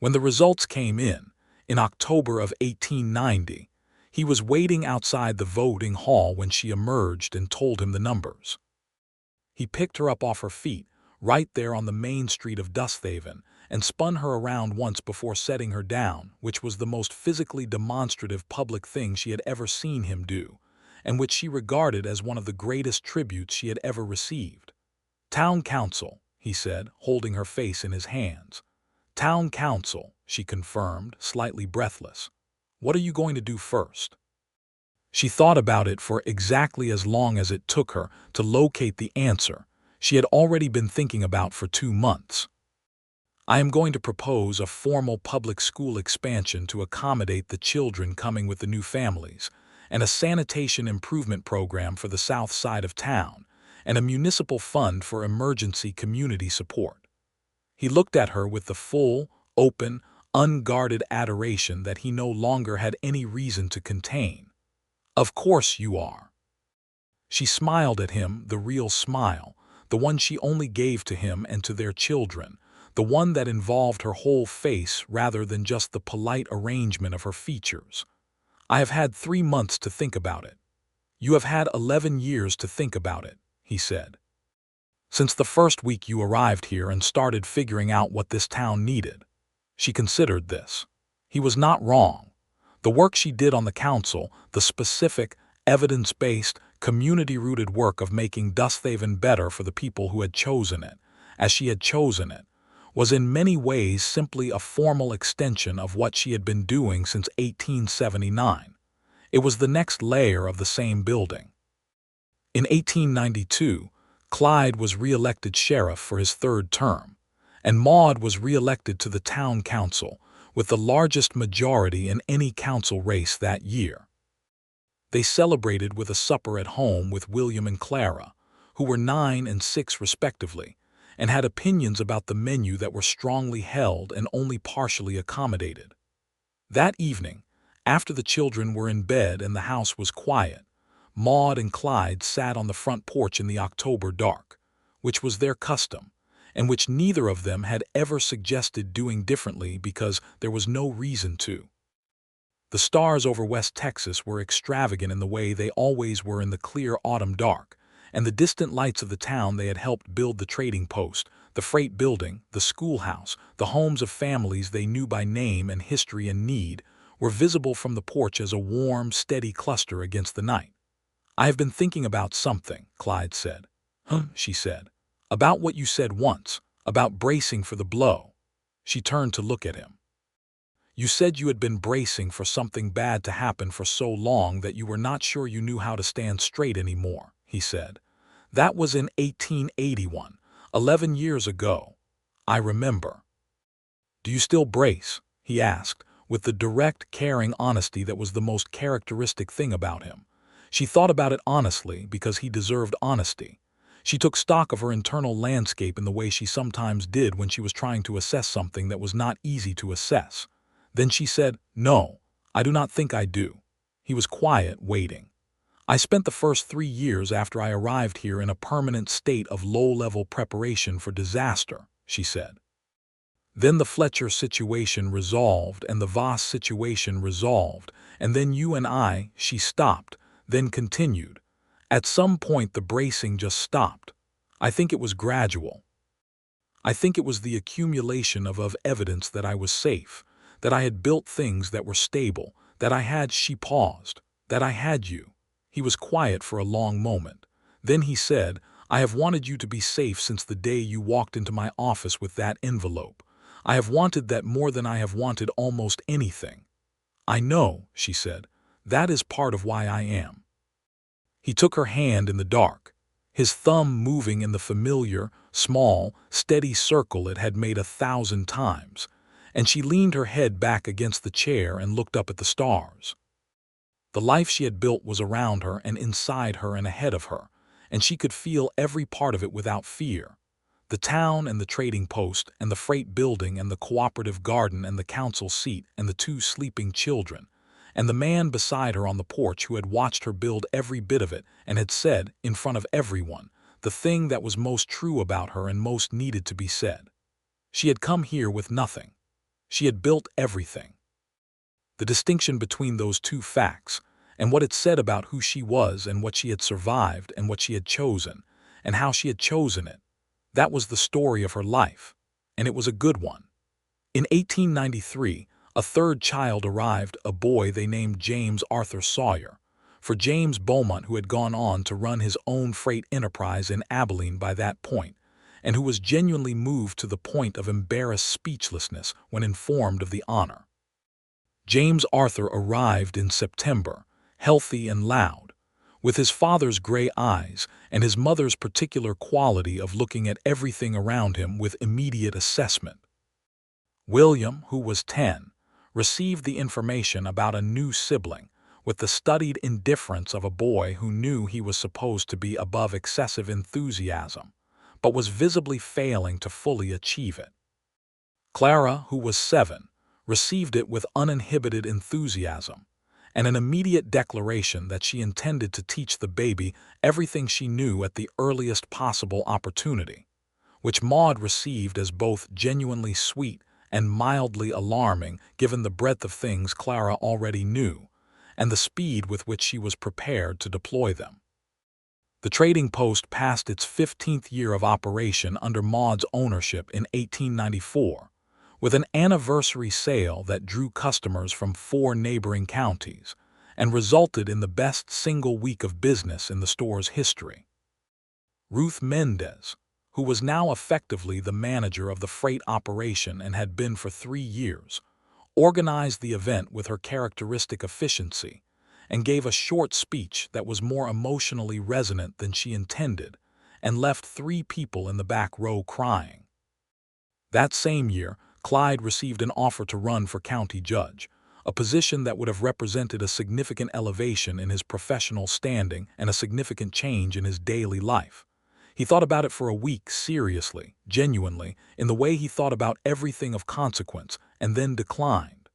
When the results came in October of 1890, he was waiting outside the voting hall when she emerged and told him the numbers. He picked her up off her feet, right there on the main street of Dusthaven, and spun her around once before setting her down, which was the most physically demonstrative public thing she had ever seen him do, and which she regarded as one of the greatest tributes she had ever received. "Town Council," he said, holding her face in his hands. "Town Council," she confirmed, slightly breathless. "What are you going to do first?" She thought about it for exactly as long as it took her to locate the answer she had already been thinking about for 2 months. "I am going to propose a formal public school expansion to accommodate the children coming with the new families, and a sanitation improvement program for the south side of town, and a municipal fund for emergency community support." He looked at her with the full, open, unguarded adoration that he no longer had any reason to contain. "Of course you are." She smiled at him, the real smile, the one she only gave to him and to their children, the one that involved her whole face rather than just the polite arrangement of her features. "I have had 3 months to think about it." "You have had 11 years to think about it," he said. "Since the first week you arrived here and started figuring out what this town needed." She considered this. He was not wrong. The work she did on the council, the specific, evidence-based, community-rooted work of making Dusthaven better for the people who had chosen it, as she had chosen it, was in many ways simply a formal extension of what she had been doing since 1879. It was the next layer of the same building. In 1892, Clyde was re-elected sheriff for his 3rd term, and Maude was re-elected to the town council with the largest majority in any council race that year. They celebrated with a supper at home with William and Clara, who were 9 and 6 respectively, and had opinions about the menu that were strongly held and only partially accommodated. That evening, after the children were in bed and the house was quiet, Maude and Clyde sat on the front porch in the October dark, which was their custom, and which neither of them had ever suggested doing differently because there was no reason to. The stars over West Texas were extravagant in the way they always were in the clear autumn dark, and the distant lights of the town they had helped build, the trading post, the freight building, the schoolhouse, the homes of families they knew by name and history and need, were visible from the porch as a warm, steady cluster against the night. "I have been thinking about something," Clyde said. "Huh?" she said. "About what you said once, about bracing for the blow." She turned to look at him. "You said you had been bracing for something bad to happen for so long that you were not sure you knew how to stand straight anymore," he said. "That was in 1881, 11 years ago. I remember." "Do you still brace?" he asked, with the direct, caring honesty that was the most characteristic thing about him. She thought about it honestly because he deserved honesty. She took stock of her internal landscape in the way she sometimes did when she was trying to assess something that was not easy to assess. Then she said, "No, I do not think I do." He was quiet, waiting. "I spent the first 3 years after I arrived here in a permanent state of low-level preparation for disaster," she said. "Then the Fletcher situation resolved and the Voss situation resolved, and then you and I," she stopped, then continued. "At some point the bracing just stopped. I think it was gradual. I think it was the accumulation of evidence that I was safe, that I had built things that were stable, that I had," she paused, "that I had you." He was quiet for a long moment. Then he said, "I have wanted you to be safe since the day you walked into my office with that envelope. I have wanted that more than I have wanted almost anything." "I know," she said. "That is part of why I am." He took her hand in the dark, his thumb moving in the familiar, small, steady circle it had made 1,000 times, and she leaned her head back against the chair and looked up at the stars. The life she had built was around her and inside her and ahead of her, and she could feel every part of it without fear. The town and the trading post and the freight building and the cooperative garden and the council seat and the 2 sleeping children, and the man beside her on the porch who had watched her build every bit of it and had said, in front of everyone, the thing that was most true about her and most needed to be said. She had come here with nothing. She had built everything. The distinction between those two facts, and what it said about who she was and what she had survived and what she had chosen, and how she had chosen it, that was the story of her life, and it was a good one. In 1893, a third child arrived, a boy they named James Arthur Sawyer, for James Beaumont, who had gone on to run his own freight enterprise in Abilene by that point, and who was genuinely moved to the point of embarrassed speechlessness when informed of the honor. James Arthur arrived in September, healthy and loud, with his father's gray eyes and his mother's particular quality of looking at everything around him with immediate assessment. William, who was 10, received the information about a new sibling with the studied indifference of a boy who knew he was supposed to be above excessive enthusiasm, but was visibly failing to fully achieve it. Clara, who was 7, received it with uninhibited enthusiasm and an immediate declaration that she intended to teach the baby everything she knew at the earliest possible opportunity, which Maude received as both genuinely sweet and mildly alarming given the breadth of things Clara already knew and the speed with which she was prepared to deploy them. The trading post passed its 15th year of operation under Maude's ownership in 1894, with an anniversary sale that drew customers from 4 neighboring counties and resulted in the best single week of business in the store's history. Ruth Mendez, who was now effectively the manager of the freight operation and had been for 3 years, organized the event with her characteristic efficiency and gave a short speech that was more emotionally resonant than she intended and left 3 people in the back row crying. That same year, Clyde received an offer to run for county judge, a position that would have represented a significant elevation in his professional standing and a significant change in his daily life. He thought about it for a week seriously, genuinely, in the way he thought about everything of consequence, and then declined.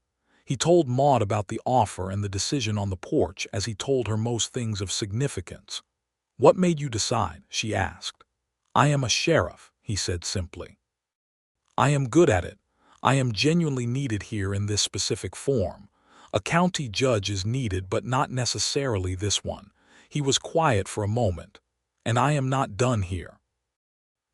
He told Maude about the offer and the decision on the porch as he told her most things of significance. "What made you decide?" she asked. "I am a sheriff," he said simply. "I am good at it. I am genuinely needed here in this specific form. A county judge is needed, but not necessarily this one." He was quiet for a moment. "And I am not done here.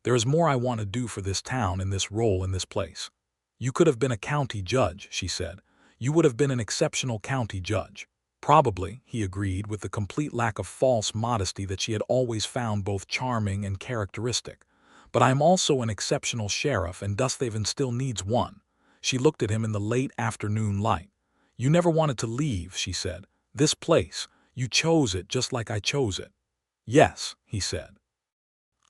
There is more I want to do for this town in this role in this place." "You could have been a county judge," she said. "You would have been an exceptional county judge." "Probably," he agreed with the complete lack of false modesty that she had always found both charming and characteristic. "But I am also an exceptional sheriff, and Dusthaven still needs one." She looked at him in the late afternoon light. "You never wanted to leave," she said. "This place, you chose it just like I chose it." "Yes," he said.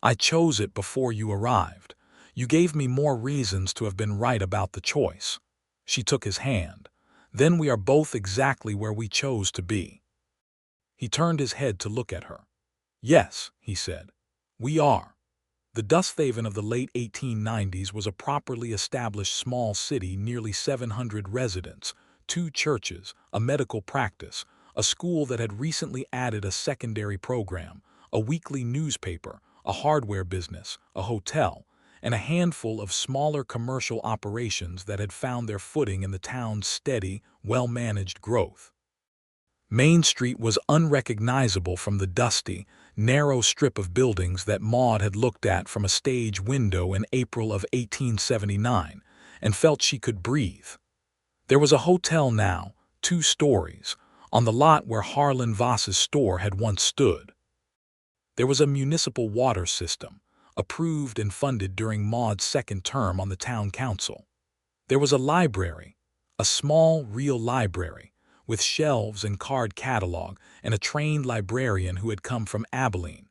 "I chose it before you arrived. You gave me more reasons to have been right about the choice." She took his hand. "Then we are both exactly where we chose to be." He turned his head to look at her. "Yes," he said, "we are." The Dusthaven of the late 1890s was a properly established small city, nearly 700 residents, 2 churches, a medical practice, a school that had recently added a secondary program, a weekly newspaper, a hardware business, a hotel, and a handful of smaller commercial operations that had found their footing in the town's steady, well-managed growth. Main Street was unrecognizable from the dusty, narrow strip of buildings that Maude had looked at from a stage window in April of 1879 and felt she could breathe. There was a hotel now, 2 stories, on the lot where Harlan Voss's store had once stood. There was a municipal water system, approved and funded during Maude's second term on the town council. There was a library, a small, real library, with shelves and card catalog and a trained librarian who had come from Abilene,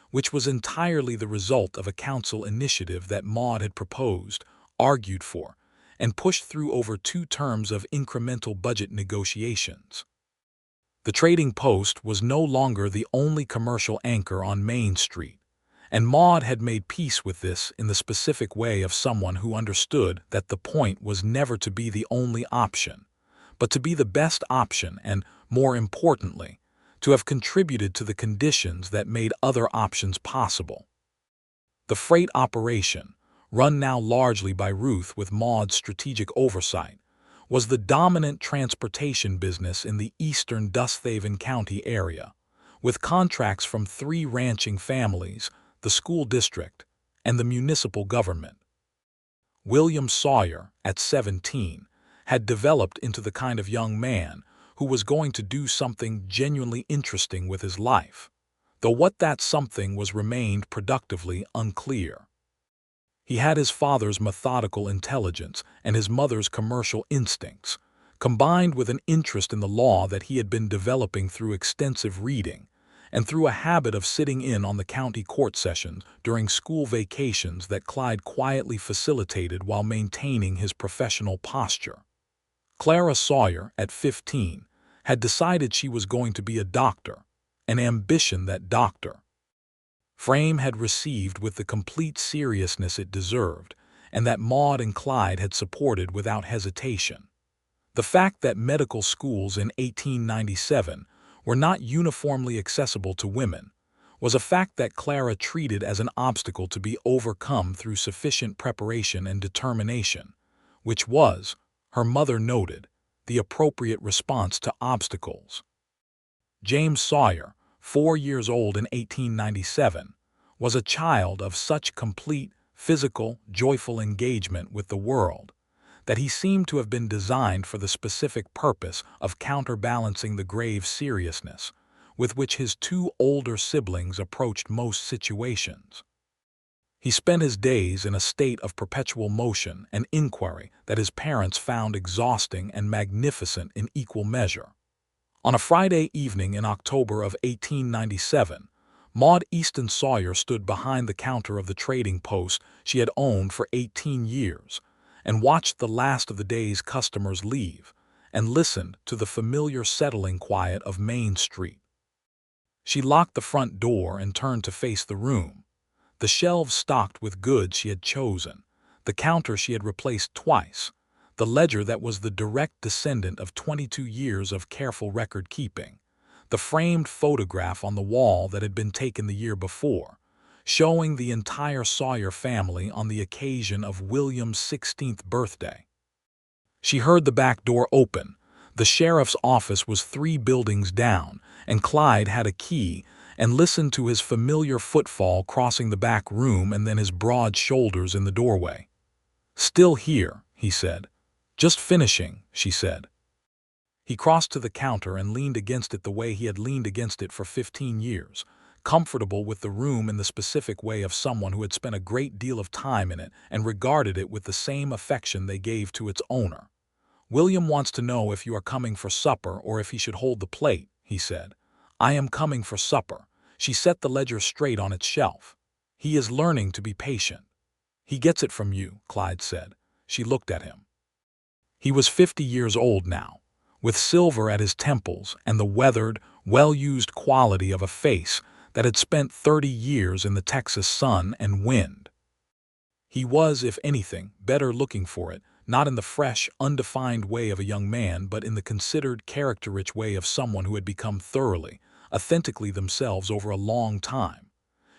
which was entirely the result of a council initiative that Maude had proposed, argued for, and pushed through over 2 terms of incremental budget negotiations. The trading post was no longer the only commercial anchor on Main Street, and Maude had made peace with this in the specific way of someone who understood that the point was never to be the only option, but to be the best option and, more importantly, to have contributed to the conditions that made other options possible. The freight operation, run now largely by Ruth with Maude's strategic oversight, was the dominant transportation business in the eastern Dusthaven County area, with contracts from 3 ranching families, the school district, and the municipal government. William Sawyer, at 17, had developed into the kind of young man who was going to do something genuinely interesting with his life, though what that something was remained productively unclear. He had his father's methodical intelligence and his mother's commercial instincts, combined with an interest in the law that he had been developing through extensive reading and through a habit of sitting in on the county court sessions during school vacations that Clyde quietly facilitated while maintaining his professional posture. Clara Sawyer, at 15, had decided she was going to be a doctor, an ambition that Dr. Frame had received with the complete seriousness it deserved, and that Maude and Clyde had supported without hesitation. The fact that medical schools in 1897 were not uniformly accessible to women was a fact that Clara treated as an obstacle to be overcome through sufficient preparation and determination, which was, her mother noted, the appropriate response to obstacles. James Sawyer, 4 years old in 1897, was a child of such complete, physical, joyful engagement with the world that he seemed to have been designed for the specific purpose of counterbalancing the grave seriousness with which his 2 older siblings approached most situations. He spent his days in a state of perpetual motion and inquiry that his parents found exhausting and magnificent in equal measure. On a Friday evening in October of 1897, Maude Easton Sawyer stood behind the counter of the trading post she had owned for 18 years and watched the last of the day's customers leave and listened to the familiar settling quiet of Main Street. She locked the front door and turned to face the room, the shelves stocked with goods she had chosen, the counter she had replaced twice, the ledger that was the direct descendant of 22 years of careful record-keeping, the framed photograph on the wall that had been taken the year before, showing the entire Sawyer family on the occasion of William's 16th birthday. She heard the back door open. The sheriff's office was 3 buildings down, and Clyde had a key, and listened to his familiar footfall crossing the back room and then his broad shoulders in the doorway. "Still here," he said. "Just finishing," she said. He crossed to the counter and leaned against it the way he had leaned against it for 15 years, comfortable with the room in the specific way of someone who had spent a great deal of time in it and regarded it with the same affection they gave to its owner. "William wants to know if you are coming for supper or if he should hold the plate," he said. "I am coming for supper." She set the ledger straight on its shelf. "He is learning to be patient." "He gets it from you," Clyde said. She looked at him. He was 50 years old now, with silver at his temples and the weathered, well-used quality of a face that had spent 30 years in the Texas sun and wind. He was, if anything, better looking for it, not in the fresh, undefined way of a young man, but in the considered, character-rich way of someone who had become thoroughly, authentically themselves over a long time.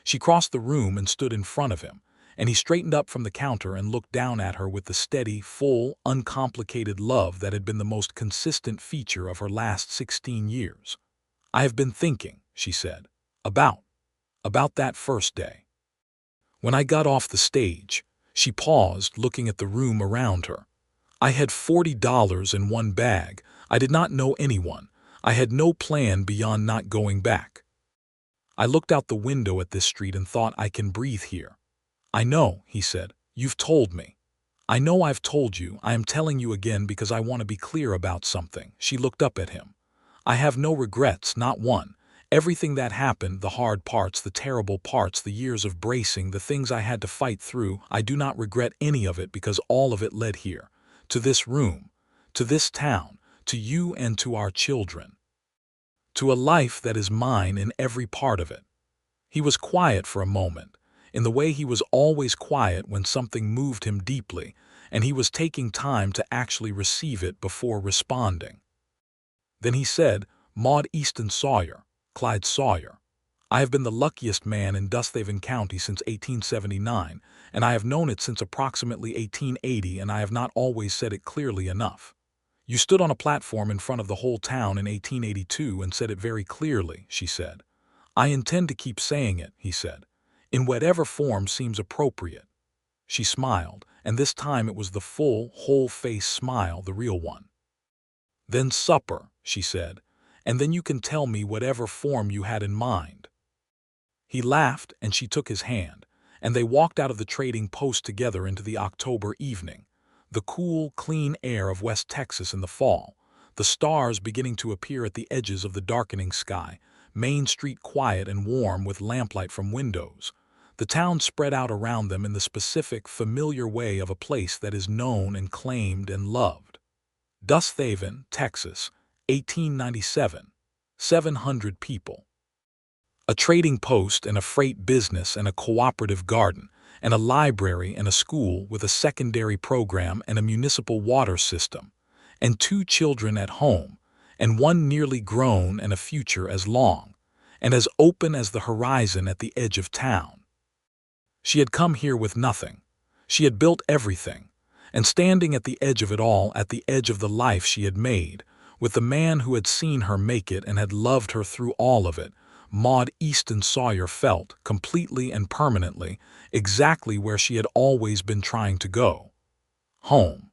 She crossed the room and stood in front of him, and he straightened up from the counter and looked down at her with the steady, full, uncomplicated love that had been the most consistent feature of her last 16 years. "I have been thinking," she said, about that first day. When I got off the stage," she paused, looking at the room around her. "I had $40 in one bag. I did not know anyone. I had no plan beyond not going back. I looked out the window at this street and thought, I can breathe here." "I know," he said. "You've told me." "I know I've told you. I am telling you again because I want to be clear about something." She looked up at him. "I have no regrets, not one. Everything that happened, the hard parts, the terrible parts, the years of bracing, the things I had to fight through, I do not regret any of it because all of it led here, to this room, to this town, to you and to our children, to a life that is mine in every part of it." He was quiet for a moment, in the way he was always quiet when something moved him deeply, and he was taking time to actually receive it before responding. Then he said, "Maude Easton Sawyer, Clyde Sawyer. I have been the luckiest man in Dusthaven County since 1879, and I have known it since approximately 1880, and I have not always said it clearly enough. You stood on a platform in front of the whole town in 1882 and said it very clearly," she said. "I intend to keep saying it," he said, "in whatever form seems appropriate." She smiled, and this time it was the full, whole-face smile, the real one. "Then supper," she said, "and then you can tell me whatever form you had in mind." He laughed, and she took his hand, and they walked out of the trading post together into the October evening, the cool, clean air of West Texas in the fall, the stars beginning to appear at the edges of the darkening sky, Main Street quiet and warm with lamplight from windows, the town spread out around them in the specific, familiar way of a place that is known and claimed and loved. Dusthaven, Texas, 1897, 700 people. A trading post and a freight business and a cooperative garden, and a library and a school with a secondary program and a municipal water system, and 2 children at home, and 1 nearly grown, and a future as long and as open as the horizon at the edge of town. She had come here with nothing. She had built everything, and standing at the edge of it all, at the edge of the life she had made, with the man who had seen her make it and had loved her through all of it, Maude Easton Sawyer felt, completely and permanently, exactly where she had always been trying to go. Home.